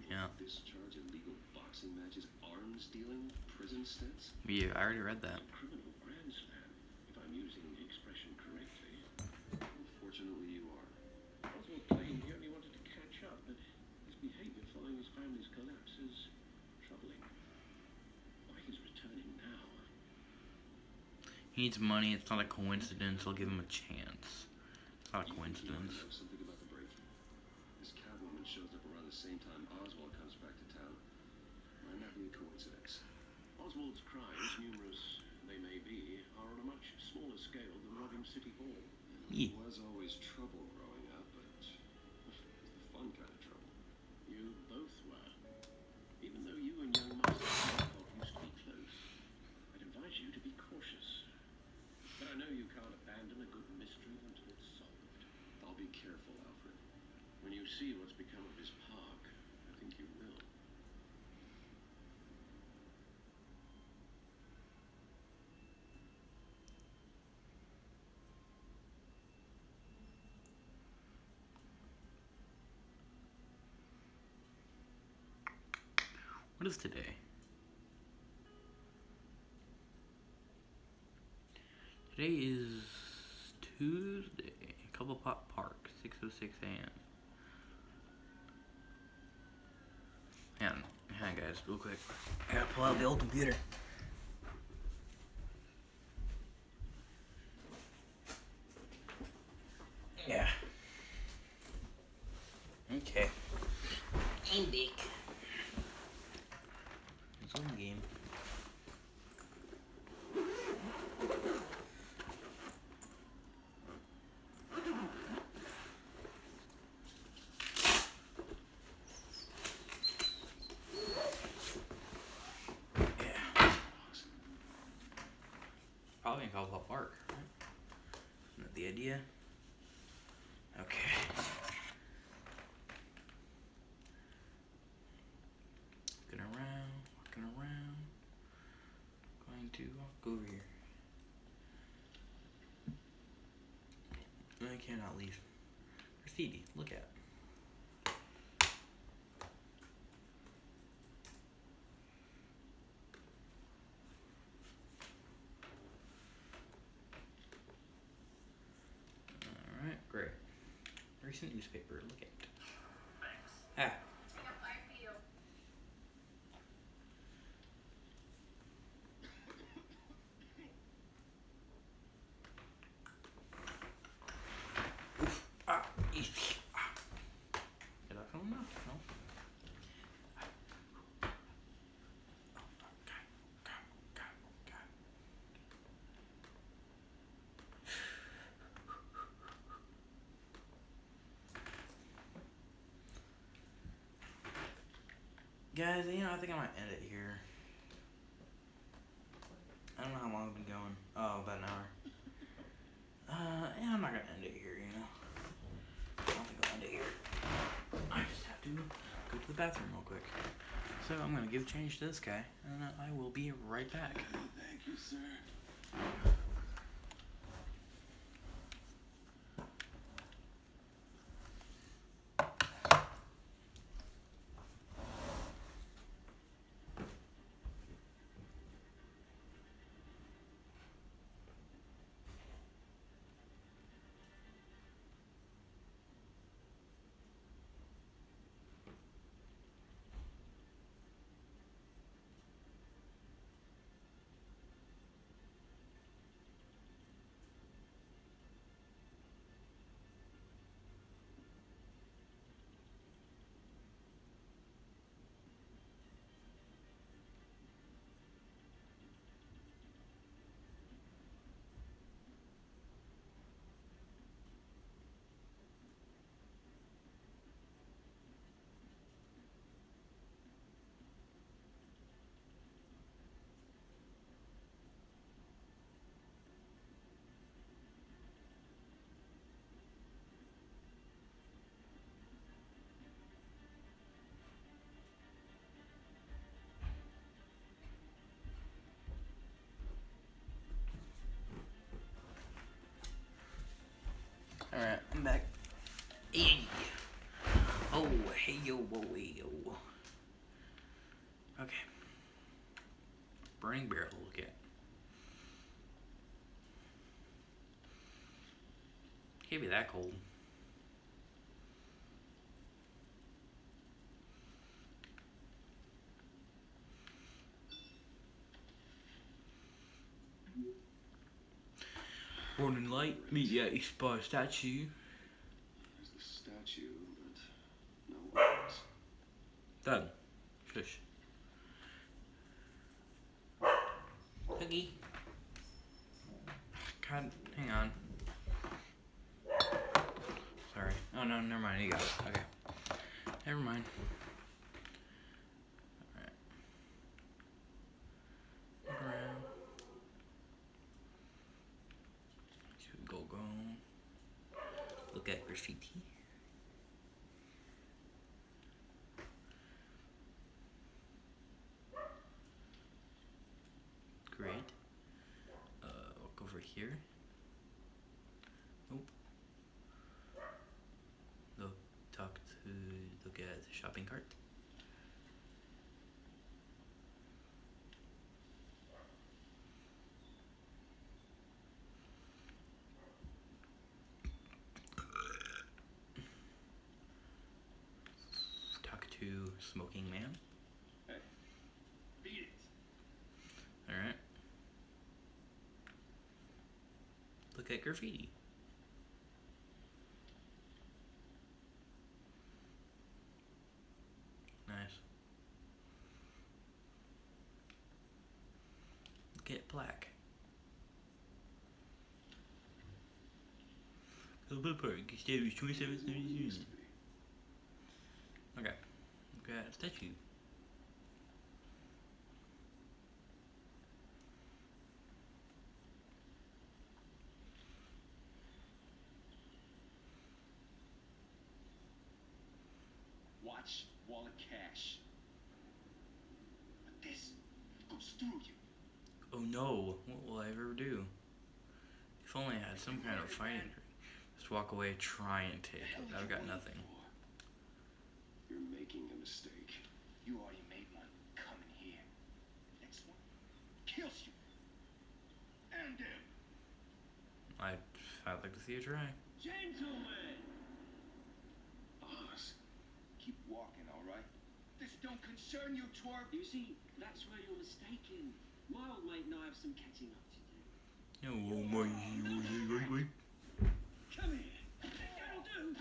Yeah. Discharge illegal boxing matches, arms dealing, prison stints. Yeah, I already read that. A criminal grand slam, if I'm using the expression correctly. Unfortunately, you are. Oswald claimed he only wanted to catch up, but his behavior following his family's collapse is troubling. Why he's returning now? He needs money. It's not a coincidence. I'll give him a chance. It's not a coincidence. You know something about the break-in? This Catwoman shows up around the same time Oswald comes back to town. Might not be a coincidence. Oswald's crimes, numerous they may be, are on a much smaller scale than robbing City Hall. Yeah. It was always trouble growing up, but the fun kind of trouble. You both were. Even though you and young Master Markov used to be close, I'd advise you to be cautious. But I know you can't abandon a good mystery until it's solved. I'll be careful, Alfred. When you see what's become of his park, I think you will. What is today? Today is Tuesday. Cobblepot Park, 6:06 a.m. Hang on, guys, real quick. I gotta pull out the old computer. Yeah. Okay. Game big. It's on the game. Probably in Cobblepot Park, right? Isn't that the idea? Okay. Walking around. Going to walk over here. I cannot leave. Graffiti, look at. Alright, great. Recent newspaper, look at. Ah. Oof. Ah. Eesh. Ah. Did I film that? No. Guys, you know, I think I might end it here. I don't know how long I've been going. Oh, about an hour. Yeah, I'm not gonna end it here, you know. I don't think I'll end it here. I just have to go to the bathroom real quick. So I'm gonna give change to this guy, and I will be right back. Thank you, sir. Hey. Oh, hey yo, whoa, hey yo. Okay. Burning barrel, okay. Can't be that cold. Morning light, meet you at East Bar statue. There's the statue, but no words. Done. Shush. Cookie. God, hang on. Sorry. Oh no, never mind. You got it. Okay. Never mind. Alright. Look around. Go. Look at graffiti. Great. Walk over here. Nope. Look at the shopping cart. Talk to smoking man. Hey, beat it. Alright. Look at graffiti. Nice. Look at black. The park established 2772. Okay. Look at statue. Watch wall of cash. But this goes through you. Oh no, what will I ever do? If only I had some kind of fighting. Just walk away, try and take it. I've got nothing. You're making a mistake. You already made one. Coming here. Next one kills you. And them. I'd like to see you try. Gentlemen! Oz. Keep walking, all right? This don't concern you, twerp. You see, that's where you're mistaken. My old mate and I have some catching up to do. Oh my, wait. Come here. That'll do.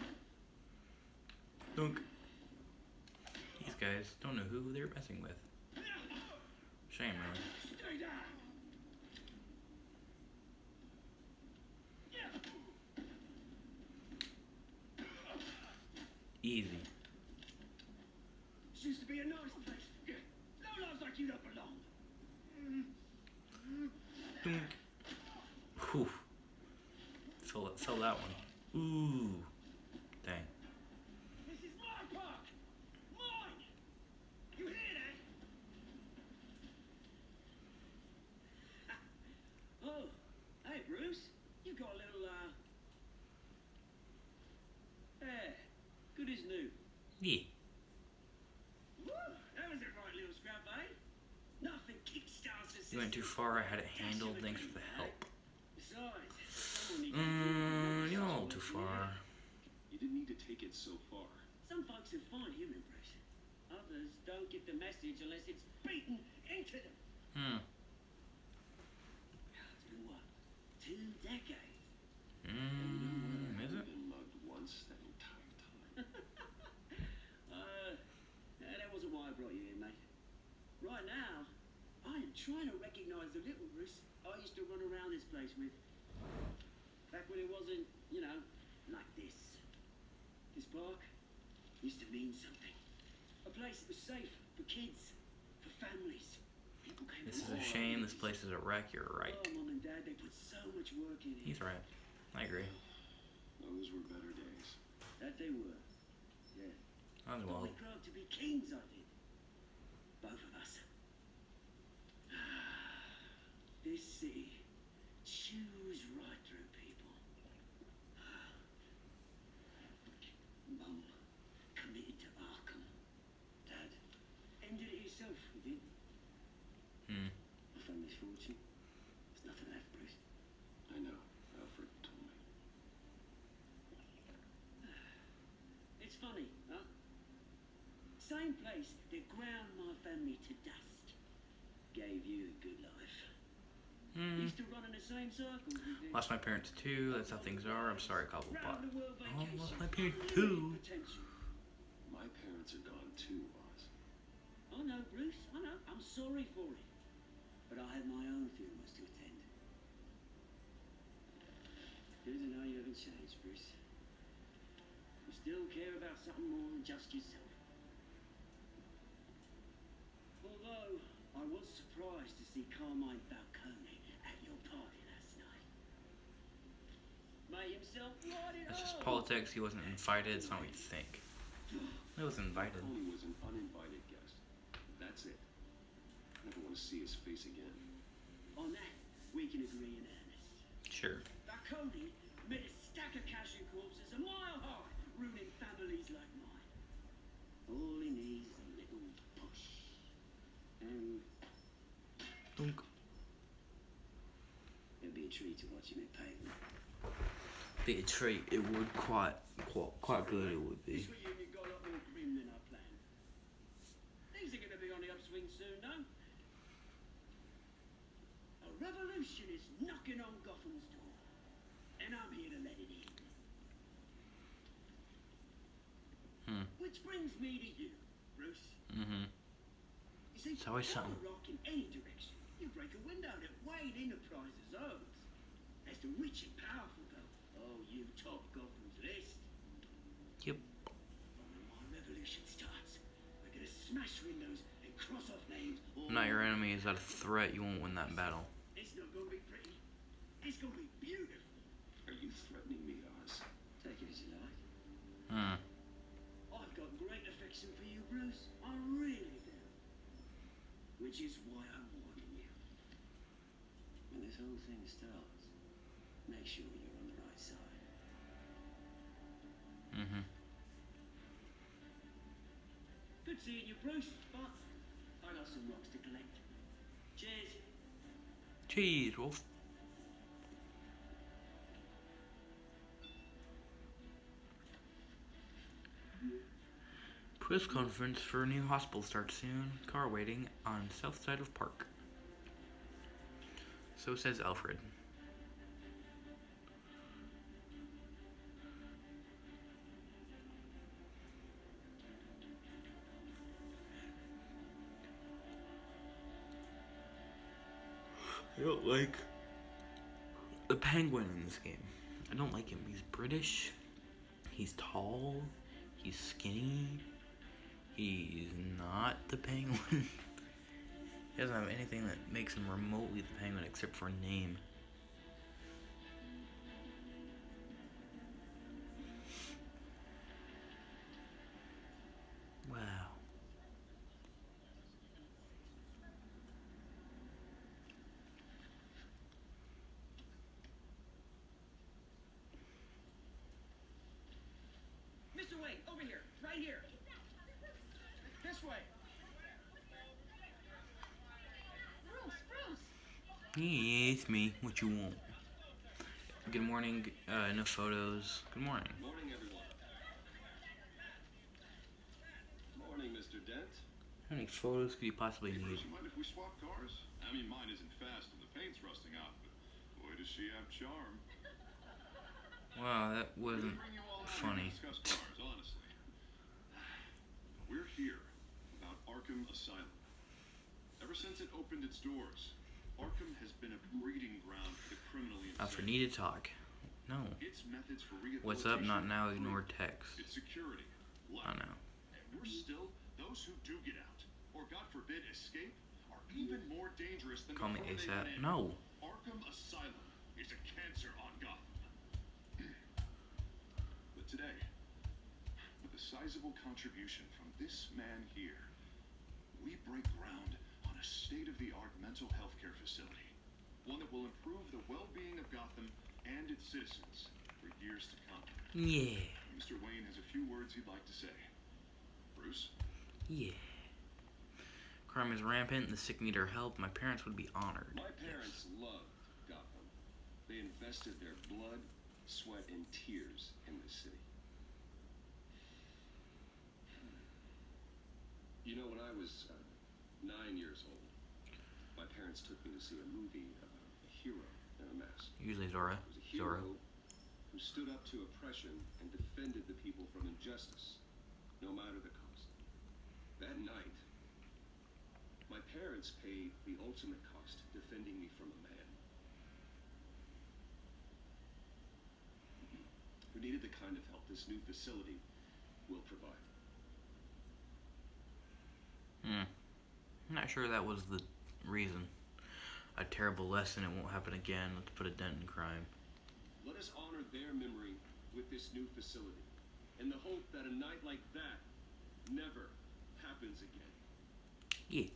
Dunk. These guys don't know who they're messing with. Shame, really. Stay down. Easy. This used to be a nice place. No loves like you don't belong. Dunk. Whew. Fill that one. Ooh. Dang. This is my park. Mine. You hear that? Oh, hey Bruce, you got a little, hair. Good as new. Yeah. Woo, that was a right little scrap, eh? Nothing kickstarts the You went too far. I had it handled. Thanks for the help. Besides, someone needs to You're a little too far. You didn't need to take it so far. Some folks are fine human Bruce. Others don't get the message unless it's beaten into them. It's been what? 2 decades? Is it? Been mugged once that entire time. That wasn't why I brought you here, mate. Right now, I am trying to recognize the little Bruce I used to run around this place with. Back when it wasn't, you know, like this. This park used to mean something. A place that was safe for kids, for families. People came This is a shame. This place is a wreck. You're right. Oh, Mum and Dad, they put so much work in it. He's right. I agree. Those were better days. That they were. Yeah. As But well. we grew up to be kings, I think. Both of us. This city chews right through people. You did? Hmm. My family's fortune. There's nothing left, Bruce. I know. Alfred told me. It's funny, huh? Same place that ground my family to dust gave you a good life. Used to run in the same circles with you. Lost my parents too. That's how things are. I'm sorry, Cobblepot. Round the world Oh, vacation. lost my parents too. Potential. My parents are gone too, Oz. I know, Bruce. I know. I'm sorry for it. But I had my own funerals to attend. Good to know you haven't changed, Bruce. You still care about something more than just yourself. Although, I was surprised to see Carmine Falcone at your party last night. Made himself right at That's just home. politics. He wasn't invited. It's not what you think. He was invited. Tony was an uninvited guest. That's it. I never want to see his face again. On that, we can agree in earnest. Sure. Falcone made a stack of cashew corpses a mile high, ruining families like mine. All he needs is a little push. And Dunk. it'd be a treat to watch him in pavement. Be a treat. It would quite good. It would be. This reunion got a lot more grim than I planned. Things are going to be on the upswing soon, though. A revolution is knocking on Gotham's door, and I'm here to let it in. Which brings me to you, Bruce. Mm-hmm. You see, It's always throw something. a rock in any direction, you break a window that Wayne Enterprises owns. As the rich and powerful go, oh, you top Gotham's list. Yep. When my revolution starts, we're gonna smash windows and cross off names. I'm not your enemy. Is that a threat? You won't win that battle. It's not gonna be pretty. It's gonna be beautiful. Are you threatening me, Oz? Take it as you like. Hmm. I've got great affection for you, Bruce. I really do. Which is why I'm warning you. When this whole thing starts, make sure you're on the right side. Mm-hmm. Good seeing you, Bruce, but I got some rocks to collect. Cheers. Cheese, Wolf. Press conference for a new hospital starts soon. Car waiting on south side of park. So says Alfred. I don't like the Penguin in this game. I don't like him. He's British. He's tall. He's skinny. He's not the Penguin. He doesn't have anything that makes him remotely the Penguin except for a name. Wow. Mr. Wayne, over here. Right here. This way. Bruce. Yes, me. What you want? Good morning. No photos. Good morning. Morning, everyone. Morning, Mr. Dent. How many photos could you possibly Hey, need? Bruce, you mind if we swap cars? I mean, mine isn't fast and the paint's rusting out, but boy, does she have charm. Wow, that wasn't Bring you all out funny. here to discuss cars, honestly. We're here about Arkham Asylum. Ever since it opened its doors, Arkham has been a breeding ground for the criminally Alfred, insane. need to talk. No. Its methods for rehabilitation. What's up? Not now. are Ignore crude. text. Its security. I know. And we're still those who do get out, or God forbid, escape, are even more dangerous than Call me before they ASAP. went in. No. Arkham Asylum is a cancer on Gotham. But today, with a sizable contribution from this man here, we break ground on a state-of-the-art mental health care facility. One that will improve the well-being of Gotham and its citizens for years to come. Yeah. Mr. Wayne has a few words he'd like to say. Bruce? Yeah. Crime is rampant, the sick need our help. My parents would be honored. My parents loved Gotham. They invested their blood, sweat, and tears in this city. You know, when I was 9 years old, my parents took me to see a movie about a hero in a mask. Usually Zora. It was a hero who stood up to oppression and defended the people from injustice, no matter the cost. That night, my parents paid the ultimate cost defending me from a man who needed the kind of help this new facility will provide. I'm not sure that was the reason. A terrible lesson, it won't happen again. Let's put a dent in crime. Let us honor their memory with this new facility, in the hope that a night like that never happens again. Yeah.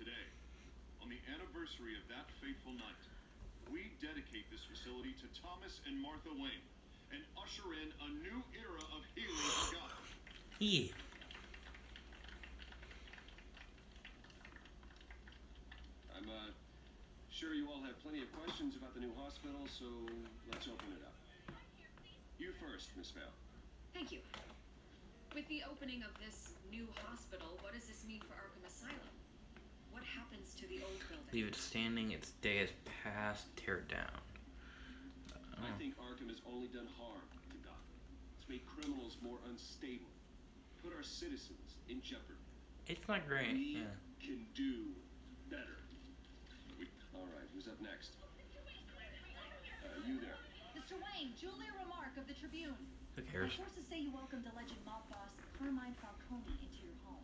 Today, on the anniversary of that fateful night, we dedicate this facility to Thomas and Martha Wayne and usher in a new era of healing for Gotham. Yeah. I'm sure you all have plenty of questions about the new hospital, so let's open it up. You first, Miss Val. Thank you. With the opening of this new hospital, what does this mean for Arkham Asylum? What happens to the old building? Leave it standing, its day has passed, tear it down. I think Arkham has only done harm to Gotham. It's made criminals more unstable, put our citizens in jeopardy. It's not great, We yeah. can do better. All right, who's up next? You there. Mr. Wayne, Julia Remark of the Tribune. Who cares? My sources say you welcomed alleged mob boss Carmine Falcone into your home.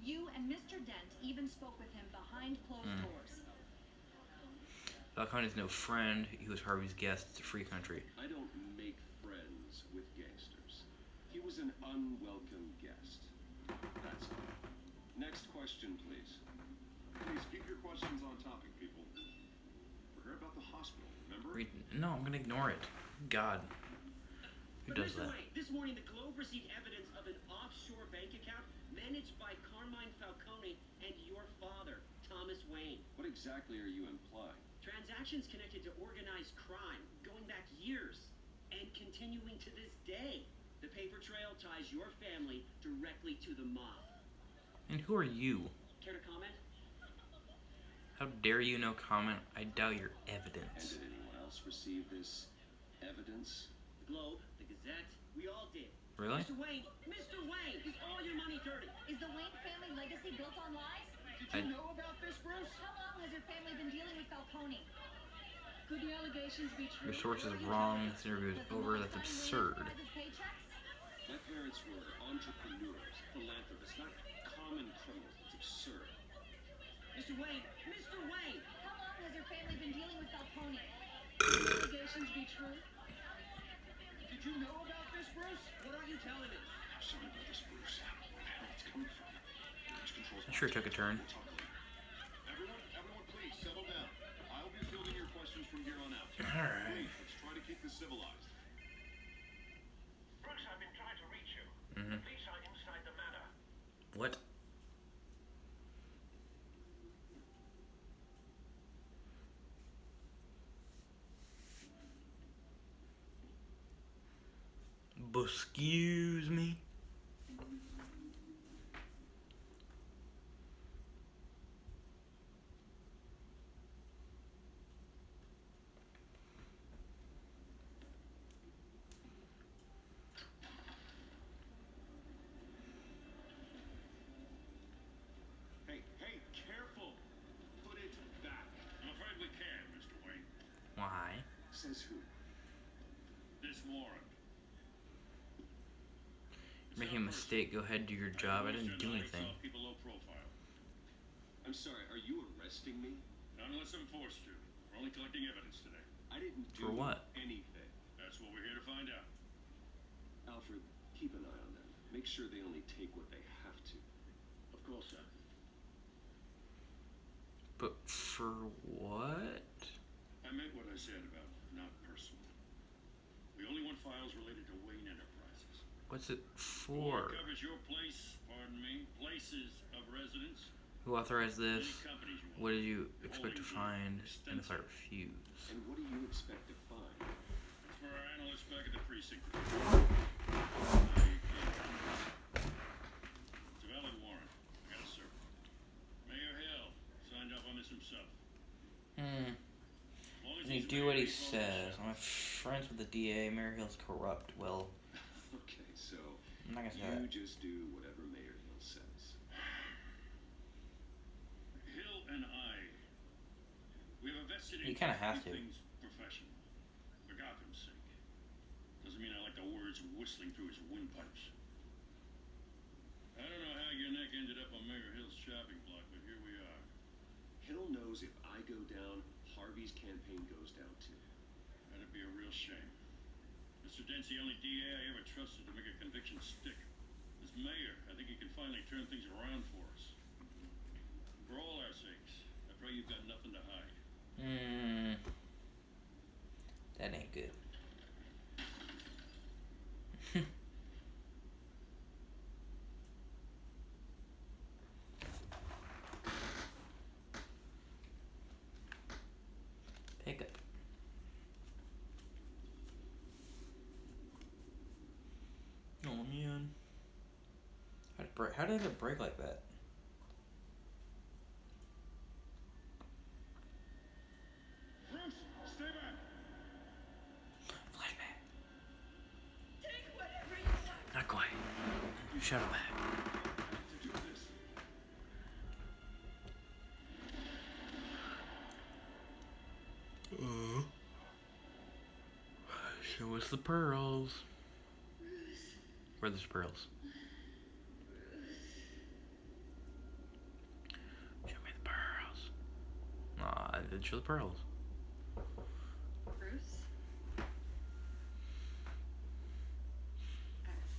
You and Mr. Dent even spoke with him behind closed doors. Falcone is no friend. He was Harvey's guest. It's a free country. I don't make friends with gangsters. He was an unwelcome guest. That's all. Next question, please. Please keep your questions on topic, people. We heard about the hospital, remember? No, I'm gonna ignore it. God. Who But does Mr. that? Wayne, this morning the Globe received evidence of an offshore bank account managed by Carmine Falcone and your father, Thomas Wayne. What exactly are you implying? Transactions connected to organized crime, going back years, and continuing to this day. The paper trail ties your family directly to the mob. And who are you? Care to comment? How dare you no comment? I doubt your And evidence. did anyone else receive this evidence? The Globe, the Gazette, we all did. Really? Mr. Wayne, is all your money dirty? Is the Wayne family legacy built on lies? Did you know about this, Bruce? How long has your family been dealing with Falcone? Could the allegations be true? Your source is Are you wrong. telling This interview is us that the over. mob That's signed absurd. Wayne Enterprises paychecks? My parents were entrepreneurs, philanthropists, not common criminals. It's absurd. Mr. Wayne! How long has your family been dealing with Falcone? Could the allegations be true? Did you know about this, Bruce? What are you telling us? I'm sorry about this, Bruce. I don't know where it's coming from. Which controls I sure took a turn. We'll talk later. Everyone, please settle down. I'll be fielding your questions from here on out. Alright. Please, let's try to keep this civilized. Bruce, I've been trying to reach you. Mhm. The police are inside the manor. What? Excuse me? Hey, careful! Put it back. I'm afraid we can, Mr. Wayne. Why? Says who? This warrant. You're making a mistake. Go ahead, do your job. I didn't do anything. Keep a low profile. I'm sorry, are you arresting me? Not unless I'm forced to. We're only collecting evidence today. I didn't do For what? anything. That's what we're here to find out. Alfred, keep an eye on them. Make sure they only take what they have to. Of course, sir. But for what? I meant what I said about not personal. We only want files related to Wayne Enterprises. What What's it The war for? covers your places of residence. Who authorized this? Any companies you want. What did you expect to Holding find? And if I refuse? And what do you expect to find? That's for our analysts back at the precinct. It's a valid warrant. I gotta serve it. Mayor Hill signed off on this himself. As long as And you he's do what he ready to says. follow I'm friends with the DA. Mayor Hill's corrupt. Well, Okay, so I'm not gonna say you that. just do whatever Mayor Hill says. Hill and we have a vested You interest kinda in have keep to. things professional. For Gotham's sake. Doesn't mean I like the words whistling through his windpipes. I don't know how your neck ended up on Mayor Hill's shopping block, but here we are. Hill knows if I go down, Harvey's campaign goes down too. That'd be a real shame. Mr. Dent's the only DA I ever trusted to make a conviction stick. As mayor, I think he can finally turn things around for us. For all our sakes, I pray you've got nothing to hide. That ain't good. Pick up. Oh man. How did it break like that? Bruce, stay back! Flashback. Take whatever you want. Not quite. Shadow back. To do this. Show us the pearls. Where are the pearls? Show me the pearls. Aw, I didn't show the pearls. Bruce?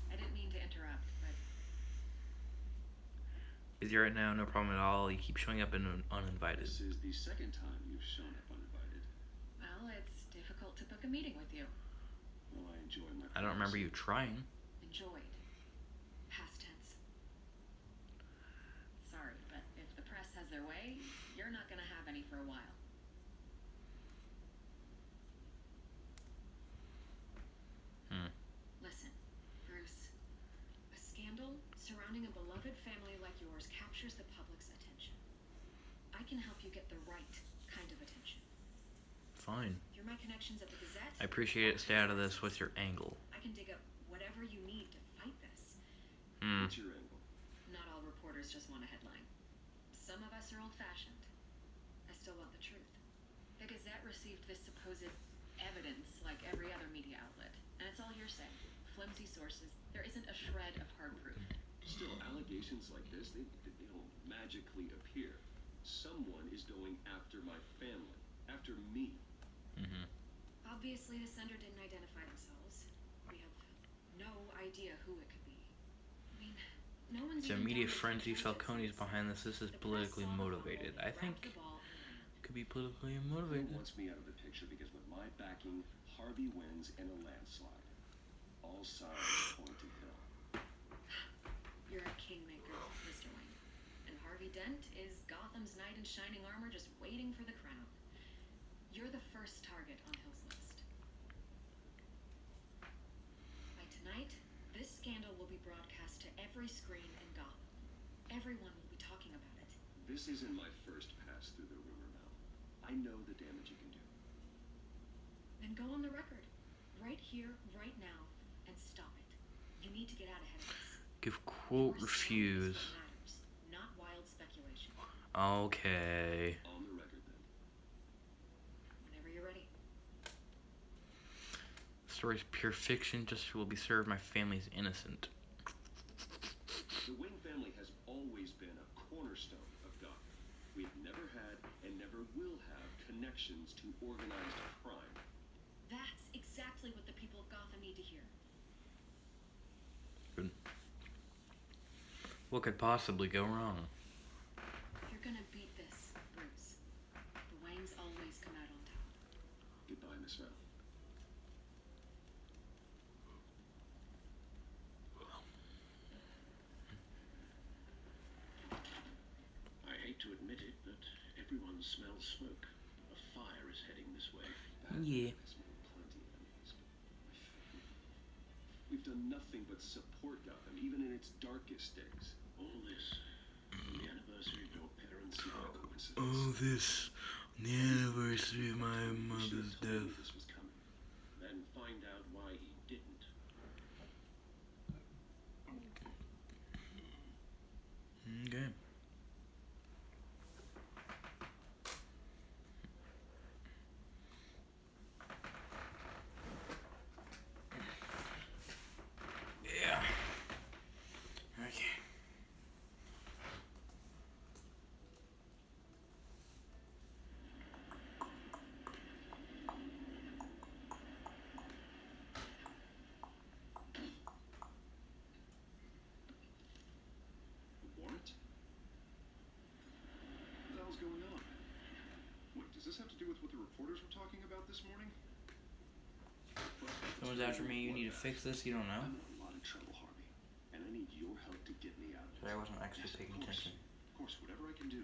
I didn't mean to interrupt, but Busy right now, no problem at all. You keep showing up uninvited. This is the second time you've shown up uninvited. well, it's difficult to book a meeting with you. Well, I enjoy my I don't remember you trying. Enjoyed. Past tense. Sorry, but if the press has their way, you're not gonna have any for a while. Listen, Bruce. A scandal surrounding a beloved family like yours captures the public's attention. I can help you get the right kind of attention. Fine. Through my connections at the Gazette, I appreciate it. Stay out of this. What's your angle? I can dig up whatever you need to fight this. What's your angle? Not all reporters just want a headline. Some of us are old-fashioned. I still want the truth. The Gazette received this supposed evidence like every other media outlet, and it's all hearsay, flimsy sources. There isn't a shred of hard proof. Still, allegations like this, they don't magically appear. Someone is going after my family, after me. Obviously, the sender didn't identify themselves. We have no idea who it could be. I mean, no one's It's a even media done frenzy. the Falcone's behind this. This is The press politically saw the motivated. fumble, I think grabbed the ball, and ran. it could be politically Who motivated. wants me out of the picture because with my backing, Harvey wins in a landslide. All signs point to Hill. You're a kingmaker, Mr. Wayne. And Harvey Dent is Gotham's knight in shining armor just waiting for the crown. You're the first target on Hill's list. By tonight, this scandal will be broadcast to every screen in Gotham. Everyone will be talking about it. This isn't my first pass through the rumor mill. I know the damage you can do. Then go on the record. Right here, right now, and stop it. You need to get out ahead of this. Give quote Your sound is refuse. what matters, not wild speculation. Okay. On the record then. Whenever you're ready. Story's pure fiction. Justice will be served. My family's innocent. The Wayne family has always been a cornerstone of Gotham. We've never had and never will have connections to organized crime. That's exactly what the people of Gotham need to hear. Good. What could possibly go wrong? You're gonna beat this, Bruce. The Waynes always come out on top. Goodbye, Miss Val. Everyone smells smoke. A fire is heading this way. Yeah. Plenty of enemies. We've done nothing but support Gotham, even in its darkest days. All this on the anniversary of your parents' coincidence. All this on the anniversary of my mother's death. This was coming. Then find out why he didn't. Okay. Yeah. Okay. A warrant? What the hell's going on? Wait, does this have to do with what the reporters were talking about this morning? Someone's after me. You need to fix this. You don't know. I'm in a lot of trouble, Harvey, and I need your help to get me out of Sorry, I it. wasn't actually paying attention. Of course, whatever I can do.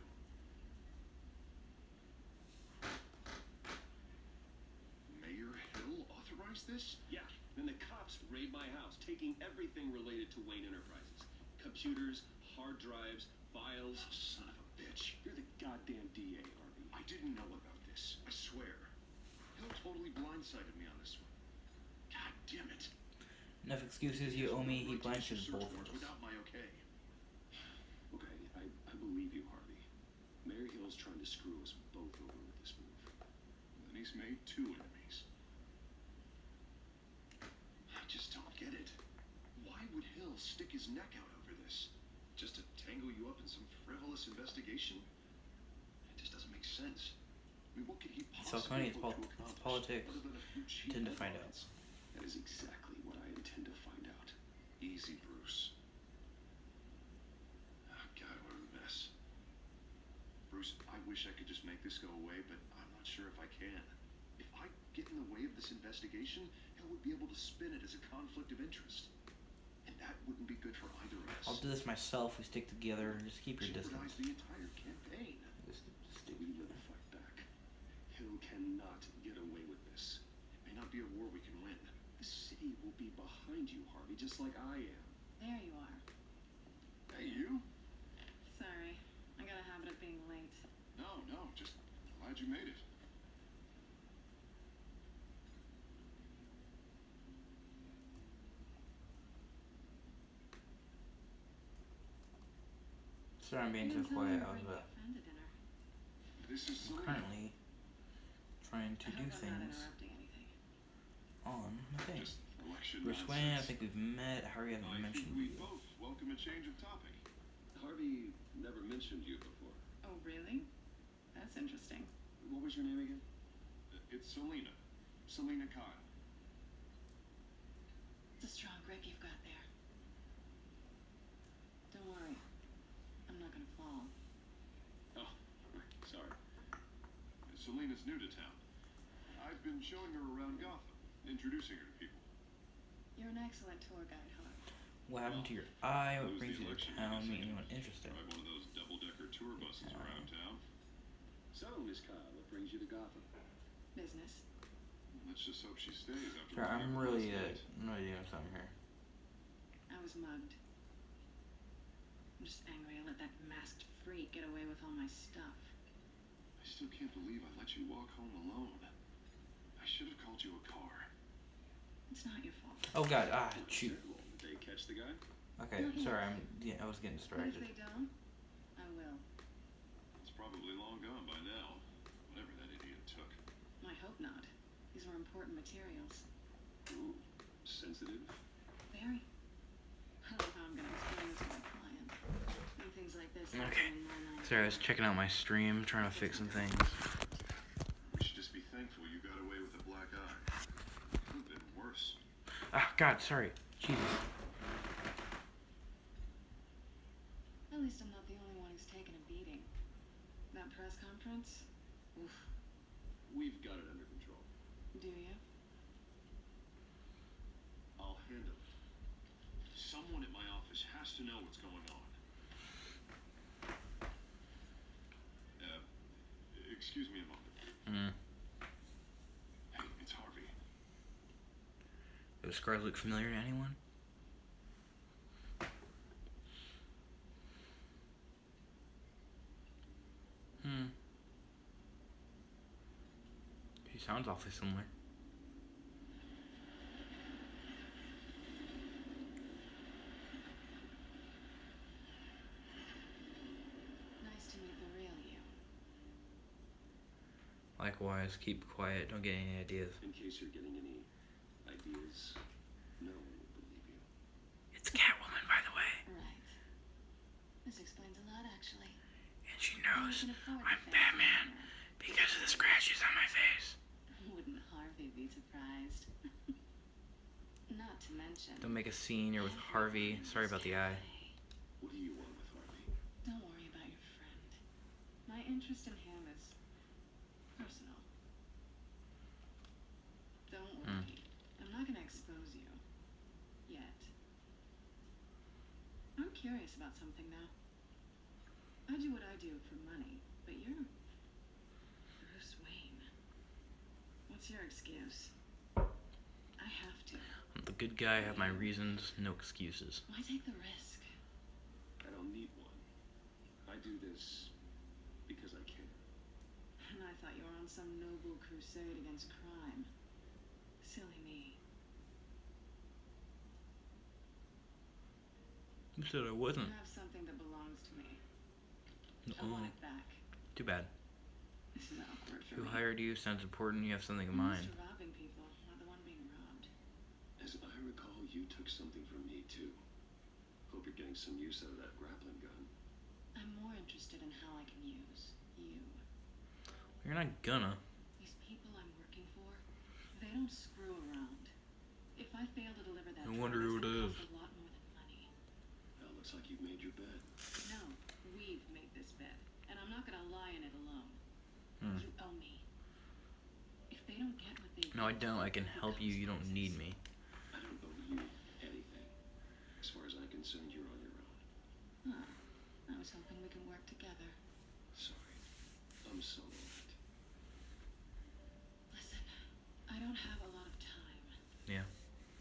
Mayor Hill authorized this? Yeah, then the cops raid my house, taking everything related to Wayne Enterprises. Computers, hard drives, files. Son of a bitch. You're the goddamn DA, Harvey. I didn't know about this. I swear. Hill totally blindsided me on this one. God damn it. Enough excuses. You owe me. He Right to blindsided search both of warrants us. without my okay. Okay, I believe you, Harvey. Mayor Hill's trying to screw us both over with this move. Then he's made two enemies. I just don't get it. Why would Hill stick his neck out over this? Just to tangle you up in some frivolous investigation? It just doesn't make sense. I mean, what could he So possibly Tony, it's, hope to it's accomplish politics. other than a few cheap Tend to find out. headlines? That is exactly what I intend to find out. Easy, Bruce. Oh, God, what a mess. Bruce, I wish I could just make this go away, but I'm not sure if I can. If I get in the way of this investigation, Hill would be able to spin it as a conflict of interest. And that wouldn't be good for either of us. I'll do this myself. We stick together. Just keep your distance. Jeopardize the entire campaign. We will fight back. Hill cannot get away with this. It may not be a war we can win. The city will be behind you, Harvey, just like I am. There you are. Hey, you? Sorry. I got a habit of being late. No, just glad you made it. Sorry, I'm being You so didn't tell quiet. me I we're was bringing a friend to dinner. This is Selena. currently trying to I do hope I'm not things interrupting anything. on the thing. Just election Bruce Wayne, I nonsense. think we've met. Harry hasn't I think mentioned we you. both welcome a change of topic. Harvey never mentioned you before. Oh, really? That's interesting. What was your name again? It's Selena. Selena Kyle. It's a strong grip you've got there. Don't worry. I'm not gonna fall. Oh, sorry. Selena's new to town. I've been showing her around Gotham, introducing her to people. You're an excellent tour guide, Hart. What happened to your eye? What Lose brings the you to election town? in a Meet second. anyone interested? Drive one of those double-decker tour buses around town. So, Miss Kyle, what brings you to Gotham? Business. Let's just hope she stays after. Sorry, I'm really late. doing something here. I was mugged. I'm just angry I let that masked freak get away with all my stuff. I still can't believe I let you walk home alone. I should have called you a car. It's not your fault. Oh God! Shoot. Well, did they catch the guy? Okay, sorry. I was getting But if distracted. they don't, I will. It's probably long gone by now. Whatever that idiot took. I hope not. These were important materials. Ooh, sensitive. Very. I don't know how I'm gonna explain this to my client. When things like this happen Okay. in my life. Sorry, I was checking out my stream, trying to fix some things. We should just be thankful you got away with a black eye. Could have been worse. Ah, God, sorry. Jesus. At least I'm not the only one who's taken a beating. That press conference? Oof. We've got it under control. Do you? I'll handle it. Someone at my office has to know what's going on. the scars look familiar to anyone? He sounds awfully similar. Nice to meet the real you. Likewise, keep quiet, don't get any ideas. In case you're getting any ideas, no one will believe you. It's Catwoman, by the way. Right. This explains a lot, actually. And she You knows can afford I'm the fancy Batman armor. because of the scratches on my face. Wouldn't Harvey be surprised? Not to mention. Don't make a scene, you're with Harvey. Sorry about the eye. What do you want with Harvey? Don't worry about your friend. My interest in him is personal. Don't worry. I'm not gonna expose you. Yet. I'm curious about something now. I do what I do for money, but you're Bruce Wayne. What's your excuse? I have to. I'm the good guy, I have my reasons, no excuses. Why take the risk? I don't need one. I do this because I can. And I thought you were on some noble crusade against crime. Silly me. Who said I wasn't? You have something that belongs to me. I Oh, want it back. too bad. This is awkward for Who me. hired you? Sounds important, you have something of I'm mine. used to robbing people, not the one being robbed. As I recall, you took something from me too. Hope you're getting some use out of that grappling gun. I'm more interested in how I can use you. You're not gonna. These people I'm working for, they don't screw around. If I fail to deliver that I wonder who it it's gonna is. cost a lot more than money. Well, looks like you've made your bed. No, we've made this bed, and I'm not gonna lie in it alone. You owe me. If they don't get what they No, I want, don't. I can it help you. You don't comes need to me. I don't owe you anything. As far as I'm concerned, you're on your own. Huh. I was hoping we can work together. Sorry. I'm so late. Listen, I don't have a lot of time. Yeah.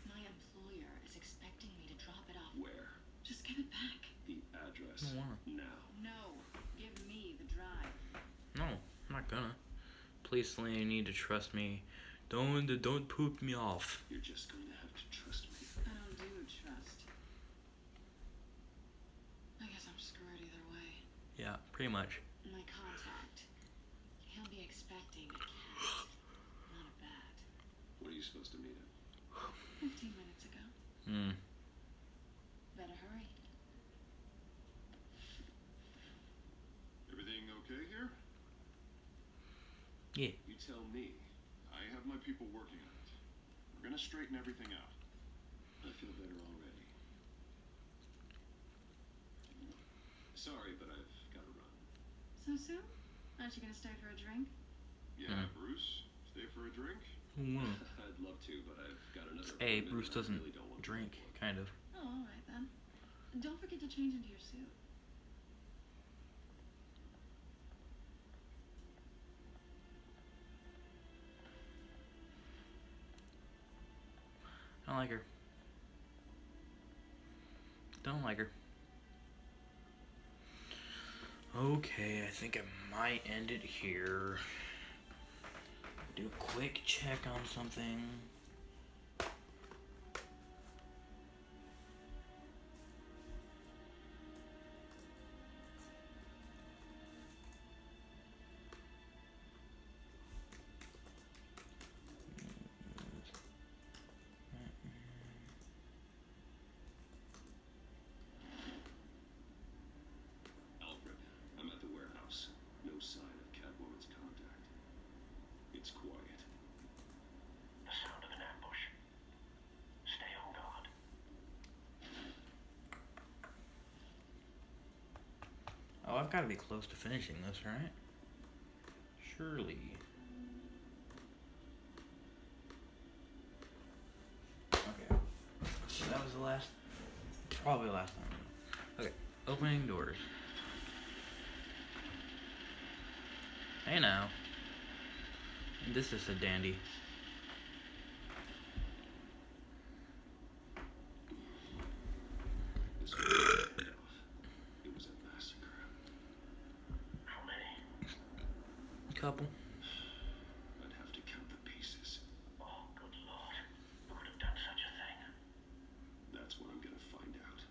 My employer is expecting me to drop it off. Where? Just give it back. The address. I don't wanna. Now. No, give me the drive. No, I'm not gonna. Please, Selena, you need to trust me. Don't poop me off. You're just going to have to trust me. I don't do trust. I guess I'm screwed either way. Yeah, pretty much. My contact. He'll be expecting a cat, not a bat. What are you supposed to meet him? 15 minutes ago. Better hurry. Everything okay here? Yeah. You tell me. I have my people working on it. We're gonna straighten everything out. I feel better already. Sorry, but I've got to run. So soon? Aren't you gonna stay for a drink? Yeah, Bruce? Stay for a drink? I'd love to, but I've got another Hey, appointment Bruce and I doesn't really don't want to drink, go for it. kind of. Oh, alright then. Don't forget to change into your suit. I don't like her. Don't like her. Okay, I think I might end it here. Do a quick check on something. Alfred, I'm at the warehouse. No sign of Catwoman's contact. It's quiet. The sound of an ambush. Stay on guard. Oh, I've got to be close to finishing this, right? Surely. Okay. So that was the last, probably the last time. Okay, opening doors. Hey now. This is a dandy. couple. I'd have to count the pieces. Oh, good lord. Who could have done such a thing? That's what I'm gonna find out.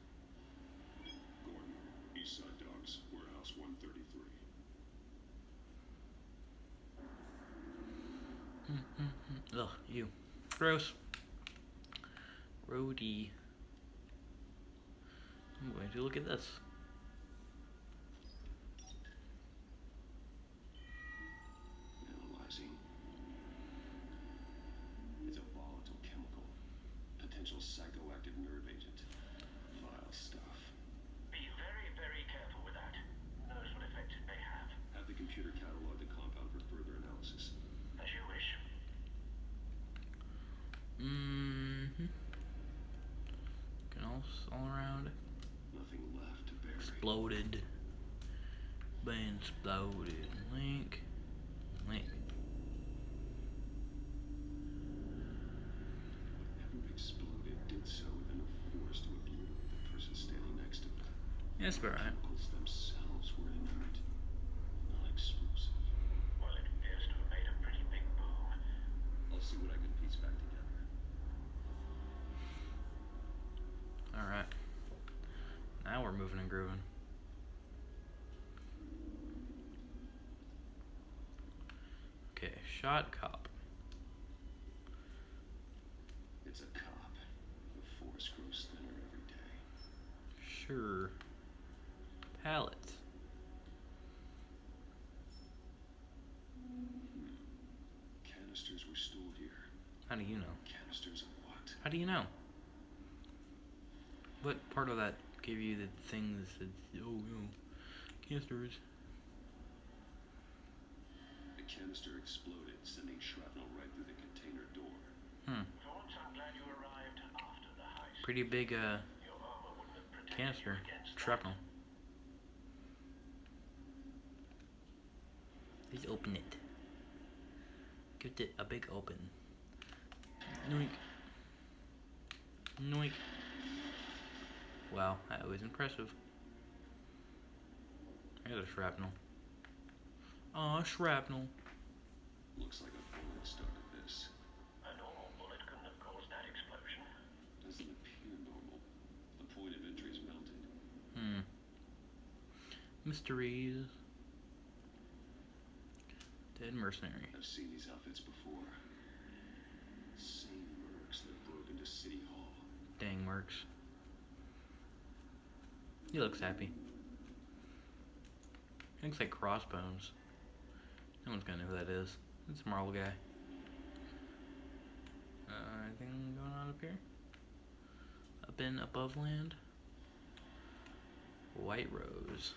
Gordon, Eastside Dogs, Warehouse 133. Ugh, ew. Gross. Roadie. I'm going to look at this. Analyzing. It's a volatile chemical. Potential psychoactive nerve agent. Vile stuff. Be very, very careful with that. Who knows what effect it may have. Have the computer catalog the compound for further analysis. As you wish. Looking all around. Nothing left to bury. Exploded. Been exploded. Link. Whatever exploded did so with enough force to obliterate the person standing next to it. Yeah, that's about right. Chemicals themselves were inert, not explosive. Well, it appears to have made a pretty big boom. I'll see what I can piece back together. Alright. Now we're moving and grooving. Okay, shot cop. It's a cop. The force grows thinner every day. Sure. Pallets. Canisters were stored here. How do you know? Canisters of what? How do you know? What part of that gave you the thing that said, oh, canisters? The canister exploded, sending shrapnel right through the container door. For once, I'm glad you arrived after the heist. Pretty big, Your armor wouldn't have protected canister. you against that. Shrapnel. Please open it. Give it a big open. Noink. Noink. Wow, that was impressive. There's a shrapnel. Aw, shrapnel. Looks like a bullet started this. A normal bullet couldn't have caused that explosion. Doesn't appear normal. The point of entry is melted. Mysteries. Dead mercenary. I've seen these outfits before. Same mercs that broke into City Hall. Dang, Mercs. He looks happy. He looks like Crossbones. No one's gonna know who that is. It's a Marvel guy. Anything going on up here? Up in Above Land? White Rose.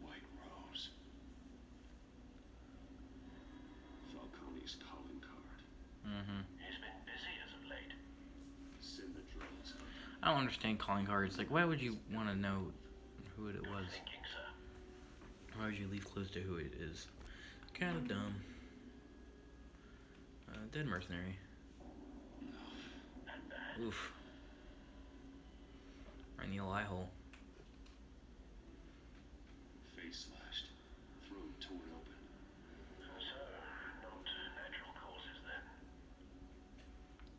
White Rose. Falcone's calling card. He's been busy as of late. Send the drones up. I don't understand calling cards. Like, why would you want to know who it was? Thinking, sir. Why would you leave clues to who it is? Kind of dumb. Dead mercenary. Not bad. Oof. Right in the old eye hole. Face slashed. Throat torn open. So, not natural causes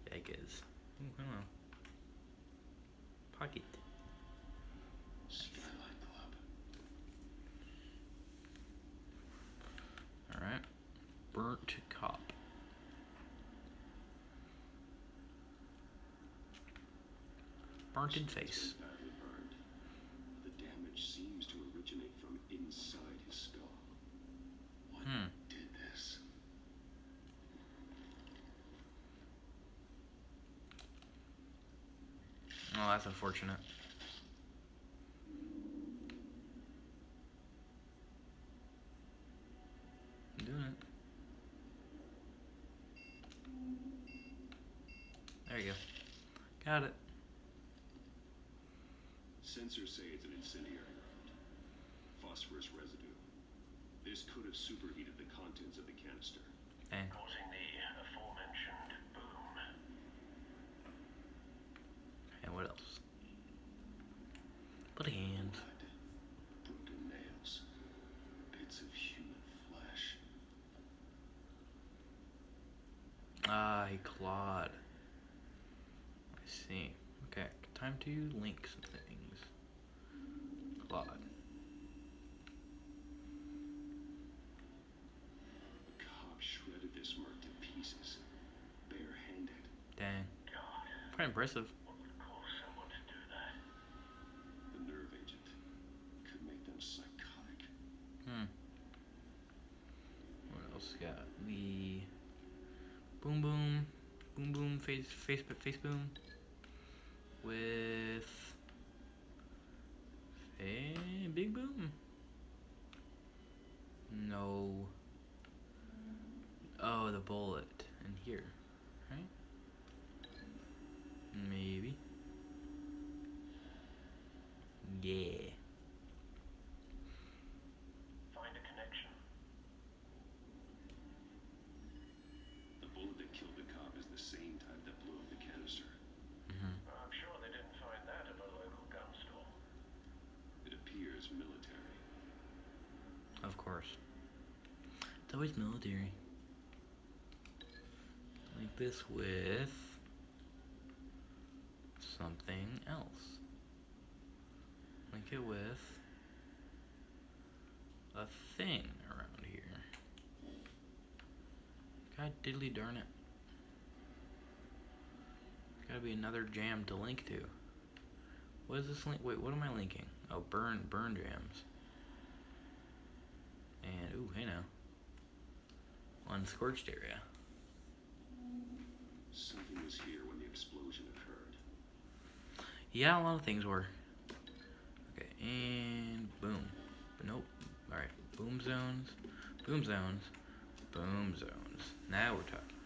then. Yikes. Ooh, hello. Pocket. Skyline Club. Alright. Burnt cop. Burnt in face. Badly burned. The damage seems to originate from inside his skull. What did this? Oh, that's unfortunate. I'm doing it. There you go. Got it. Sensors say it's an incendiary round. Phosphorus residue. This could have superheated the contents of the canister. Dang. Causing the aforementioned boom. And what else? Bloody hands. Blood. Broken nails. Bits of human flesh. Claude. I see. Okay, time to link some things. Claude. A cop shredded this merc to pieces, barehanded. Dang. God, Quite impressive. what would cause someone to do that? The nerve agent could make them psychotic. What else we got? The boom face boom with a big boom. No. Oh, the bullet in here, right? Maybe. Yeah. Find a connection. The bullet that killed the cop is the same type that blew up the canister. I'm sure they didn't find that at a local gun store. It appears military. Of course. It's always military. Like this with something else. Link it with a thing around here. God diddly darn it. Gotta be another jam to link to. What is this link? Wait, what am I linking? Oh, burn jams. And, ooh, hey now. Unscorched area. Something was here when the explosion occurred. Yeah, a lot of things were. Okay, and boom. Nope. Alright, boom zones, boom zones, boom zones. Now we're talking.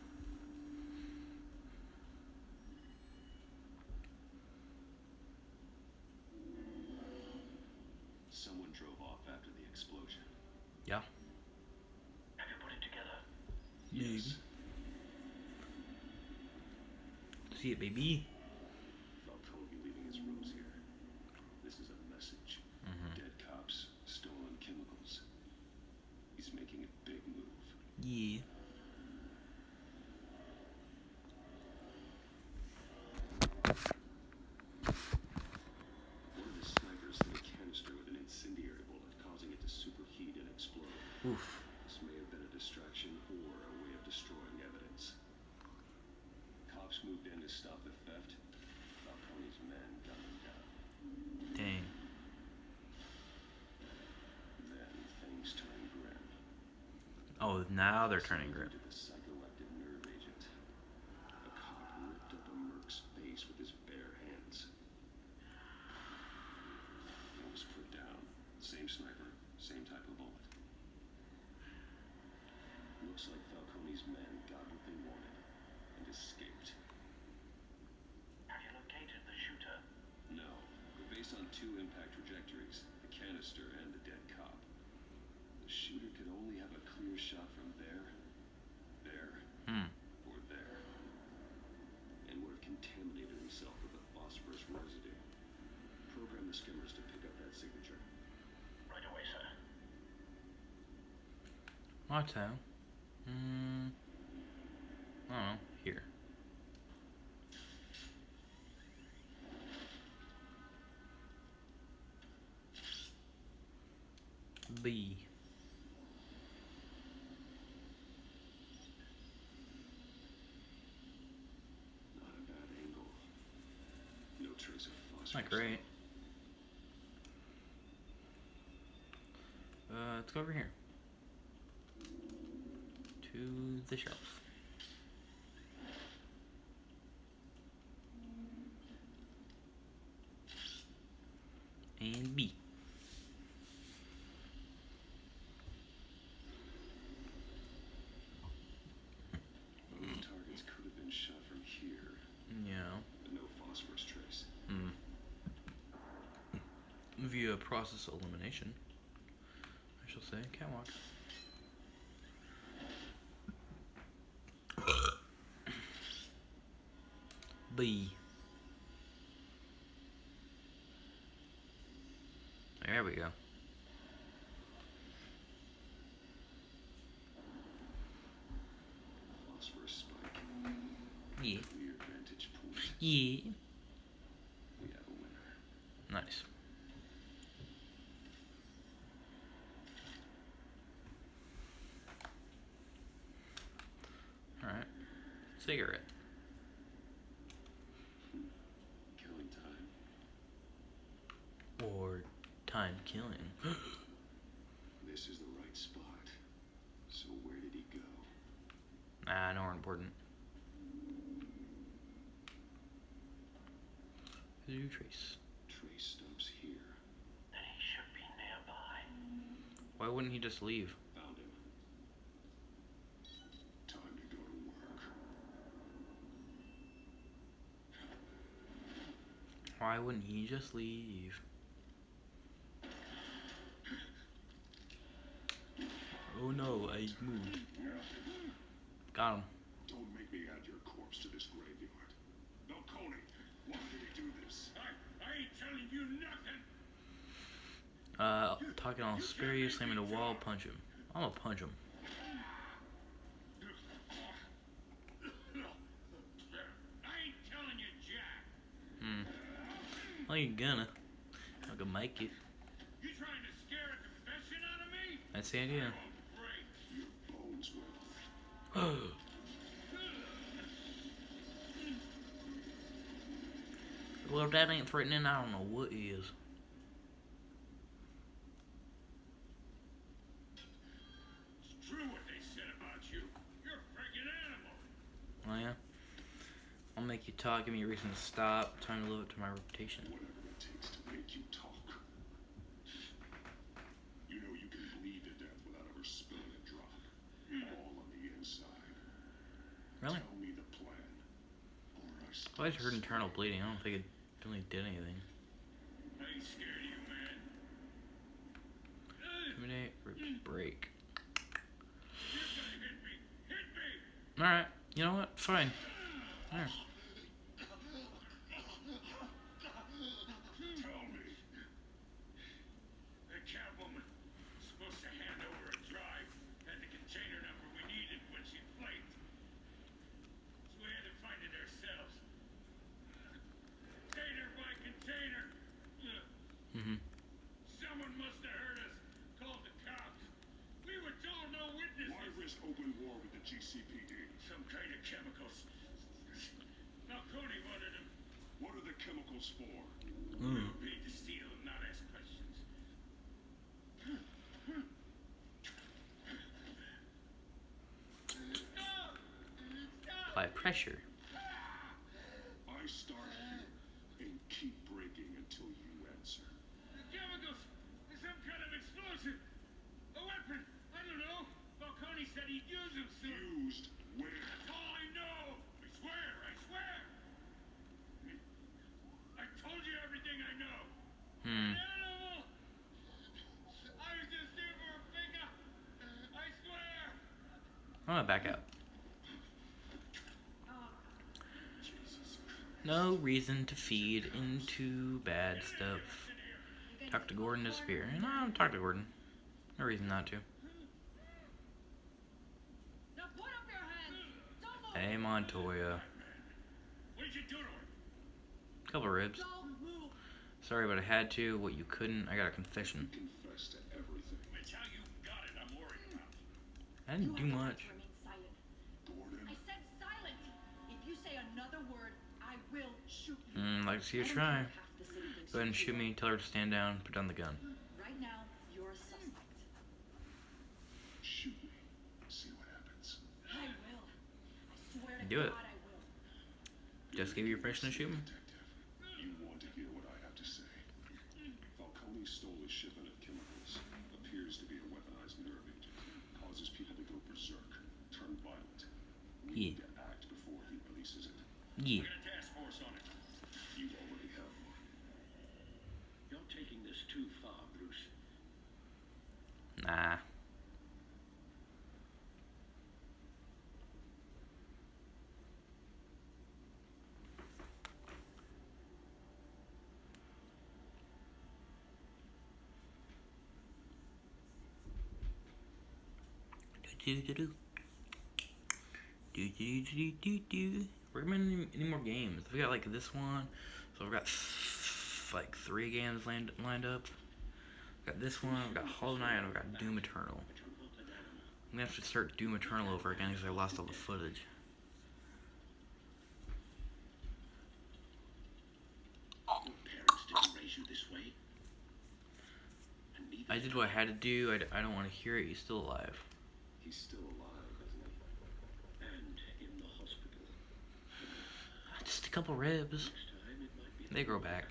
Someone drove off after the explosion. Yeah. Have you put it together? Yes. See it, baby. Falcone leaving his rose here. This is a message. Dead cops, stolen chemicals. He's making a big move. Yeah. One of the snipers hit a canister with an incendiary bullet, causing it to superheat and explode. Oof. This may have been a distraction or a way of destroying evidence. Cops moved in to stop the theft. Falcone's men gunned them down. Dang. Then things turned grim. Oh, now they're turning grim. To the psychoactive nerve agent. A cop ripped up a merc's face with his bare hands. He was put down. Same sniper, same type of bullet. Looks like Falcone's men got what they wanted and escaped. Have you located the shooter? No, but based on two impact trajectories, the canister and the dead cop, the shooter could only have a clear shot from there, or there, and would have contaminated himself with the phosphorus residue. Program the skimmers to pick up that signature. Right away, sir. Auto. I don't know. Here. B. Not a bad angle. No trace of phosphorus. Not great. Let's go over here. To the shelf. And B. The targets could have been shot from here, Yeah. but no phosphorus trace. Via process elimination, I shall say. Catwalk. B. There we go. Phosphorus spike. Yeah. We have a winner. Nice. Alright. Cigarette. Killing time. Or time killing. This is the right spot. So where did he go? Nah, no more important. Who trace? Trace stops here. Then he should be nearby. Why wouldn't he just leave? Found him. Time to go to work. Why wouldn't he just leave? Oh no, I moved. Got him. Don't make me add your corpse to this graveyard. Balcony, why did he do this? I ain't telling you nothing. Talking I'll spare you, slam him in the wall, punch him. I'm gonna punch him. I ain't telling you jack. Well, you're gonna. I'm gonna make you. You trying to scare a confession out of me? That's the idea. Great. Your bones will. Well, if that ain't threatening, I don't know what is. It's true what they said about you. You're a freaking animal. Oh yeah? I'll make you talk, give me a reason to stop. Time to live up to my reputation. Whatever it takes to make you talk. You know you can bleed to death without ever spilling a drop. All on the inside. Really? Tell me the plan. Or I I always heard internal bleeding. I don't think it really did anything. I ain't scared of you, man. Intimidate, rip, break. You're gonna hit me. Hit me. Alright, you know what? Fine. There. Tell me. The Catwoman was supposed to hand over a drive, had the container number we needed when she flaked. So we had to find it ourselves. Container by container. Someone must have heard us. Called the cops. We were told no witnesses. Why risk open war with the GCPD? Some kind of chemicals. Falcone wanted them. What are the chemicals for? We were paid to steal and not ask questions. Apply pressure. I start here and keep breaking until you answer. The chemicals is some kind of explosive. A weapon. I don't know. Falcone said he'd use them soon. Used where? That's all I know. I swear. I swear. I told you everything I know. Animal. I was just here for a finger. I swear. I'm gonna back out. No reason to feed into bad stuff. Talk to Gordon, disappear. No, talk to Gordon. No reason not to. Now put up your hands. Don't move. Hey, Montoya. What did you do to her? Couple ribs. Don't move. Sorry, but I had to. What you couldn't, I got a confession. Confess to everything. It's how you got it I'm worried about. I didn't do much. Remain silent. Gordon? I said silent. If you say another word, I will shoot you. Like to see her I don't try. care if half the city thinks Go ahead and you're shoot me. Tell her to stand down. Put down the gun. Right now, you're a suspect. Shoot me. See what happens. I will. I swear to Do it. God, I will. Just give you permission to shoot me. Detective, you want to hear what I have to say. Falcone stole a shipment of chemicals. Appears to be a weaponized nerve agent. Causes people to go berserk. Turn violent. We need to act before he releases it. Yeah. Get a task force on it. You already have one. You're taking this too far, Bruce. Nah. Do do do do do do do do do. recommend any more games. We got like this one, so I've got like 3 games lined up. Got this one, I've got Hollow Knight, and I've got Doom Eternal. I'm gonna have to start Doom Eternal over again because I lost all the footage. Your parents didn't raise you this way. And neither I did what I had to do. I don't want to hear it. He's still alive. He's still alive, isn't he? And in the hospital. Just a couple ribs. Next time it might be They grow back.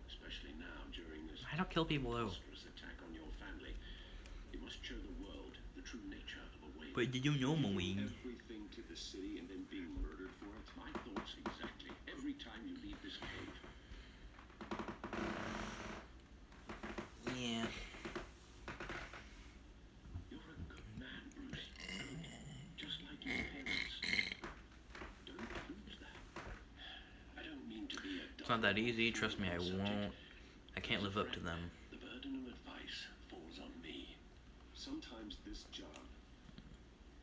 Especially now during this I don't kill people though. monstrous attack on your family. You must show the world the true nature of a Wayne. But you don't know me. Everything to the city and then being murdered for it. My thoughts exactly. Every time you leave this cave. Yeah. You're a good man, Bruce. Just like your parents. Don't lose that. I don't mean to be a It's not that easy. Trust me, I won't. I can't live up to them. The burden of advice falls on me. Sometimes this job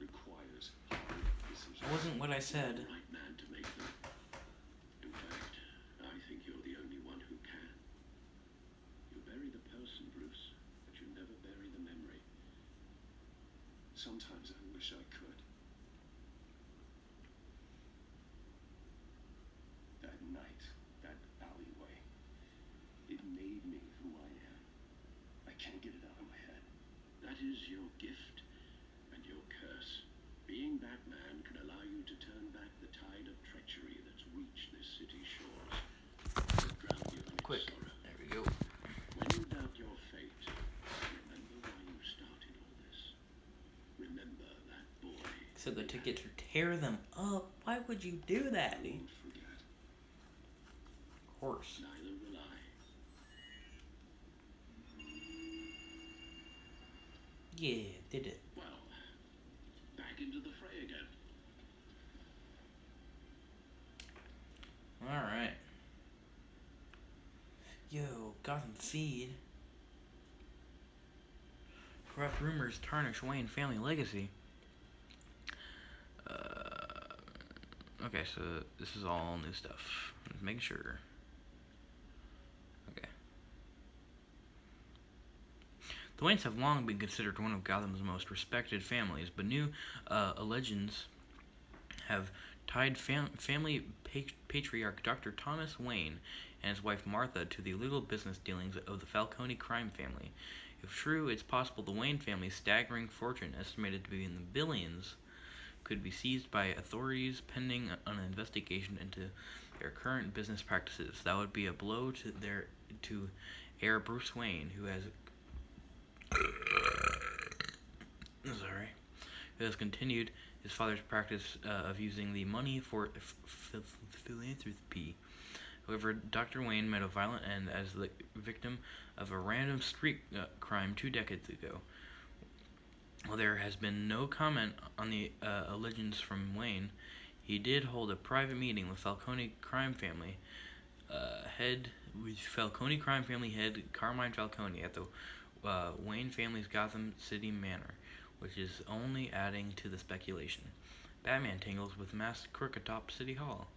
requires hard decisions. That wasn't what I said. The right man to make them. In fact, I think you're the only one who can. You bury the person, Bruce, but you never bury the memory. Sometimes I wish I could. That night, that alleyway, it made me who I am. I can't get it out of my head. That is your gift and your curse. Being Batman can allow you to turn back the tide of treachery that's reached this city's shores. It'll drown you in its Quick. sorrow. There we go. When you doubt your fate, remember why you started all this. Remember that boy. So the ticket to tear them up. Why would you do that? Don't forget. Of course. Neither will I. Yeah, did it. Well, back into the fray again. Alright. Yo, Gotham Feed. Corrupt rumors tarnish Wayne family legacy. Okay, so this is all new stuff. Just making sure. Okay. The Waynes have long been considered one of Gotham's most respected families, but new legends have tied family patriarch Dr. Thomas Wayne and his wife Martha to the illegal business dealings of the Falcone crime family. If true, it's possible the Wayne family's staggering fortune, estimated to be in the billions, could be seized by authorities pending an investigation into their current business practices. That would be a blow to heir Bruce Wayne, who has continued his father's practice of using the money for philanthropy. However, Dr. Wayne met a violent end as the victim of a random street crime 2 decades ago. While there has been no comment on the allegations from Wayne, he did hold a private meeting with Falcone crime family head Carmine Falcone at the Wayne family's Gotham City manor, which is only adding to the speculation. Batman tangles with masked crook atop City Hall.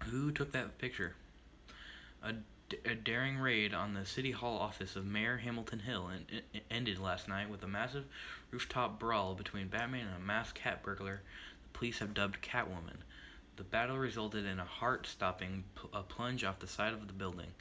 Who took that picture? A daring raid on the City Hall office of Mayor Hamilton Hill ended last night with a massive rooftop brawl between Batman and a masked cat burglar the police have dubbed Catwoman. The battle resulted in a heart-stopping plunge off the side of the building,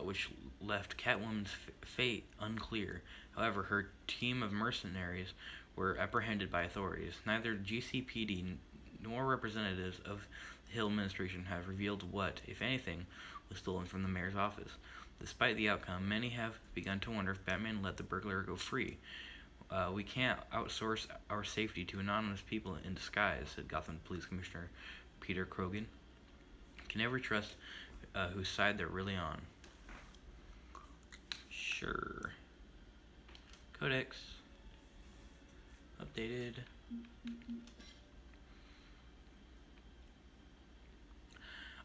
which left Catwoman's fate unclear. However, her team of mercenaries were apprehended by authorities. Neither GCPD nor representatives of the Hill administration have revealed what, if anything, was stolen from the mayor's office. Despite the outcome, many have begun to wonder if Batman let the burglar go free. We can't outsource our safety to anonymous people in disguise, said Gotham Police Commissioner Peter Krogan. Can never trust whose side they're really on. Sure. Codex. Updated.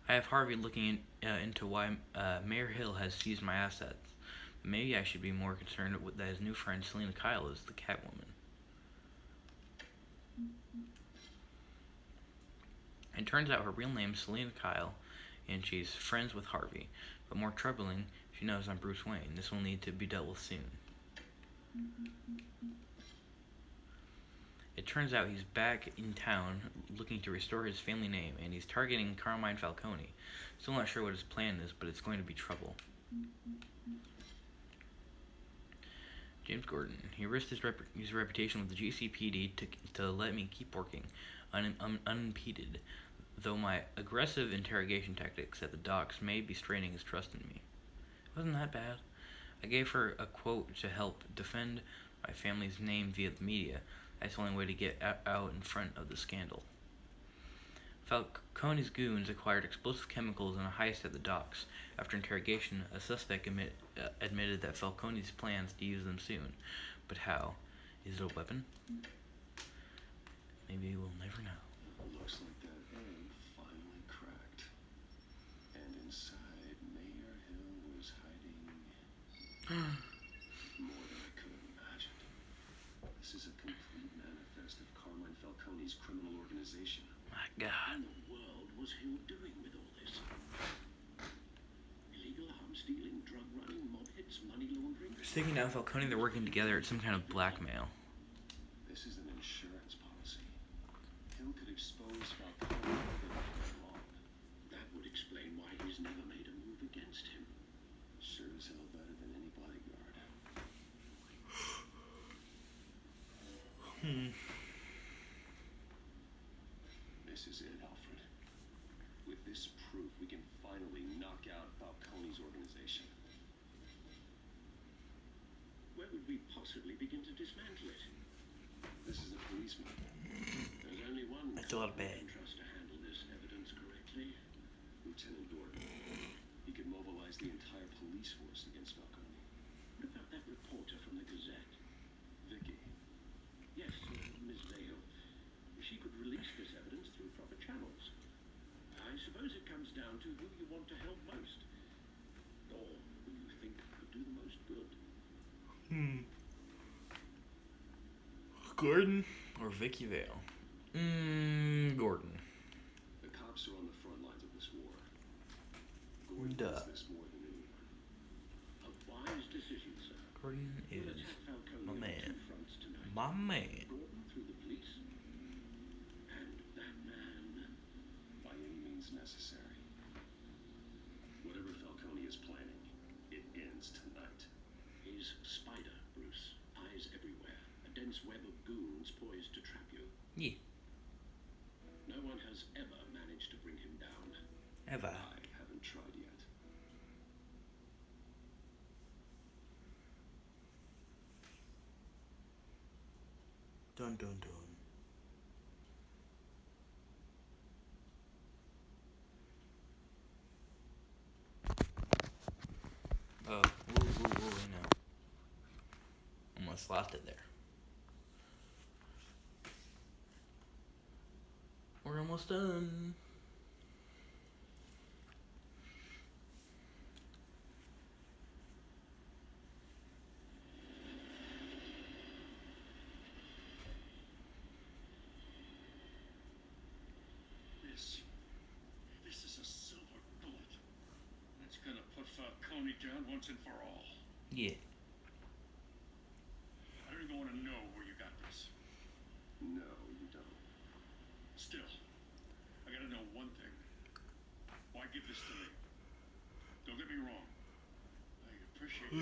I have Harvey looking into why Mayor Hill has seized my assets. Maybe I should be more concerned that his new friend Selena Kyle is the Catwoman. It turns out her real name's Selena Kyle, and she's friends with Harvey. But more troubling, she knows I'm Bruce Wayne. This will need to be dealt with soon. It turns out he's back in town looking to restore his family name, and he's targeting Carmine Falcone. Still not sure what his plan is, but it's going to be trouble. James Gordon. He risked his reputation with the GCPD to let me keep working unimpeded, though my aggressive interrogation tactics at the docks may be straining his trust in me. It wasn't that bad. I gave her a quote to help defend my family's name via the media. That's the only way to get out in front of the scandal. Falcone's goons acquired explosive chemicals in a heist at the docks. After interrogation, a suspect admitted that Falcone's plans to use them soon. But how? Is it a weapon? Maybe we'll never know. Looks like that egg finally cracked. And inside, Mayor Hill was hiding more than I could have imagined. This is a complete manifest of Carmine Falcone's criminal organization. My God. What in the world was Hill doing with all this? Illegal arms dealing, drug running, mob hits, money laundering? Taking down Falcone, they're working together at some kind of blackmail. This is an insurance policy. Hill could expose Falcone if wrong. That would explain why he's never made a move against him. Sure as hell better than any bodyguard. This is it, Alfred. With this proof, we can finally knock out Falcone's organization. Where would we possibly begin to dismantle it? This is a policeman. There's only one That's a lot of man bad. who can trust to handle this evidence correctly. Lieutenant Gordon. He could mobilize the entire police force against Falcone. What about that reporter from the Gazette? Vicky. Yes, Miss Vale. She could release this evidence through proper channels. I suppose it comes down to who you want to help most. Or who you think could do the most good. Gordon or Vicky Vale? Gordon. The cops are on the front lines of this war. Gordon Duh. does this more than anyone. A wise decision, sir. Gordon We'll is attack Falcone my on man. two fronts tonight. My man. Gordon through the police. And that man. By any means necessary. Whatever Falcone is planning, it ends tonight. He's Spider, Bruce. Eyes everywhere. A dense web of goons poised to trap you. Yeah. No one has ever managed to bring him down. Ever. I haven't tried yet. Dun dun dun. Oh, whoa, no. Almost lost it there. We're almost done. This is a silver bullet. That's gonna put Falcone down once and for all. Yeah. I don't even want to know where you got this. No, you don't. Still, I gotta know one thing. Why give this to me? Don't get me wrong. I appreciate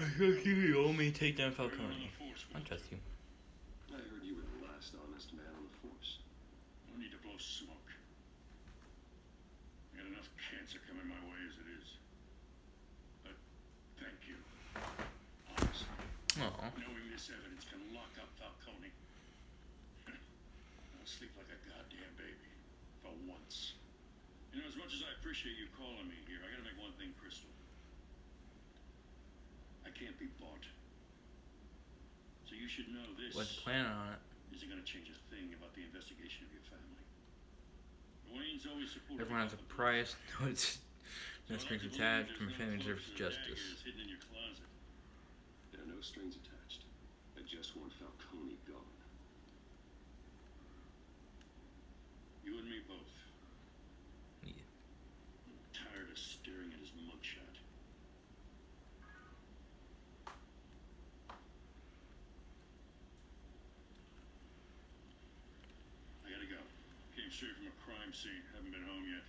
You owe me take down Everyone on Falcone. the force I will trust you. I heard you were the last honest man on the force. No need to blow smoke. I got enough cancer coming my way as it is. But thank you. Honestly, Aw. knowing this evidence can lock up Falcone. I'll sleep like a goddamn baby. For once. You know, as much as I appreciate you calling me here, I gotta make one thing crystal. I can't be bought. So you should know this What's the plan on it? isn't gonna change a thing about the investigation of your family. Wayne's always supported. Everyone has a price. No, it's no strings attached. My family deserves justice. Hidden in your closet. There are no strings attached. I just want Falcone gone. You and me both. straight from a crime scene. Haven't been home yet.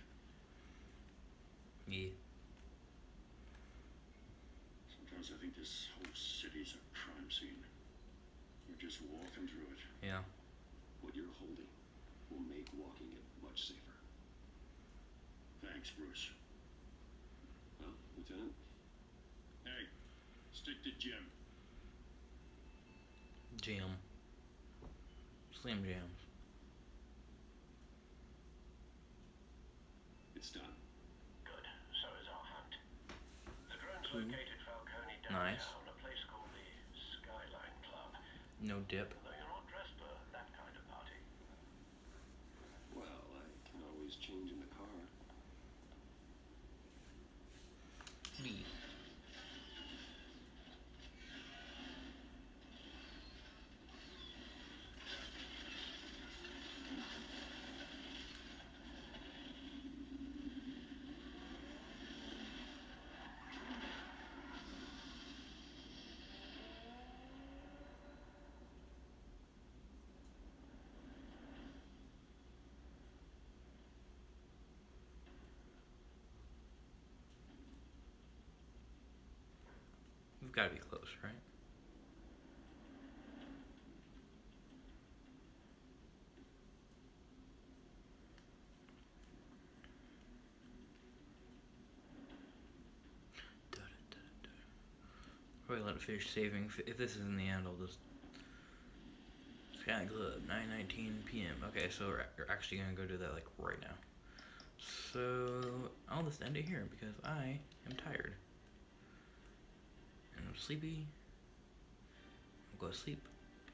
Yeah. Sometimes I think this whole city's a crime scene. We're just walking through it. Yeah. What you're holding will make walking it much safer. Thanks, Bruce. Well, Lieutenant? Hey, stick to Jim. Jam. Slim Jams. It's done. Good. So is our hunt. The drone's Cool. located Falcone downtown, Nice. a place called the Skyline Club. No dip. Though you're not dressed for that kind of party. Well, I can always change in the car. Me. We've got to be close, right? Probably let it finish saving. If this is in the end, I'll just... Sky Club, 9:19 p.m. Okay, so we're actually gonna go do that like right now. So I'll just end it here because I am tired and I'm sleepy. I'll go to sleep.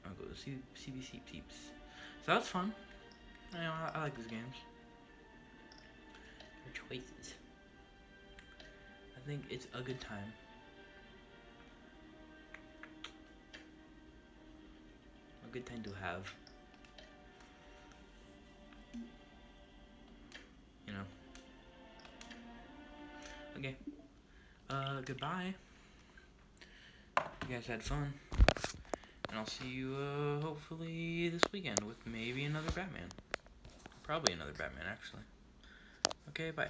I'll go to CBC Peeps. So that's fun. I like these games. Your choices. I think it's a good time. A good time to have. You know. Okay. Goodbye. You guys had fun. And I'll see you, hopefully this weekend with maybe another Batman. Probably another Batman, actually. Okay, bye.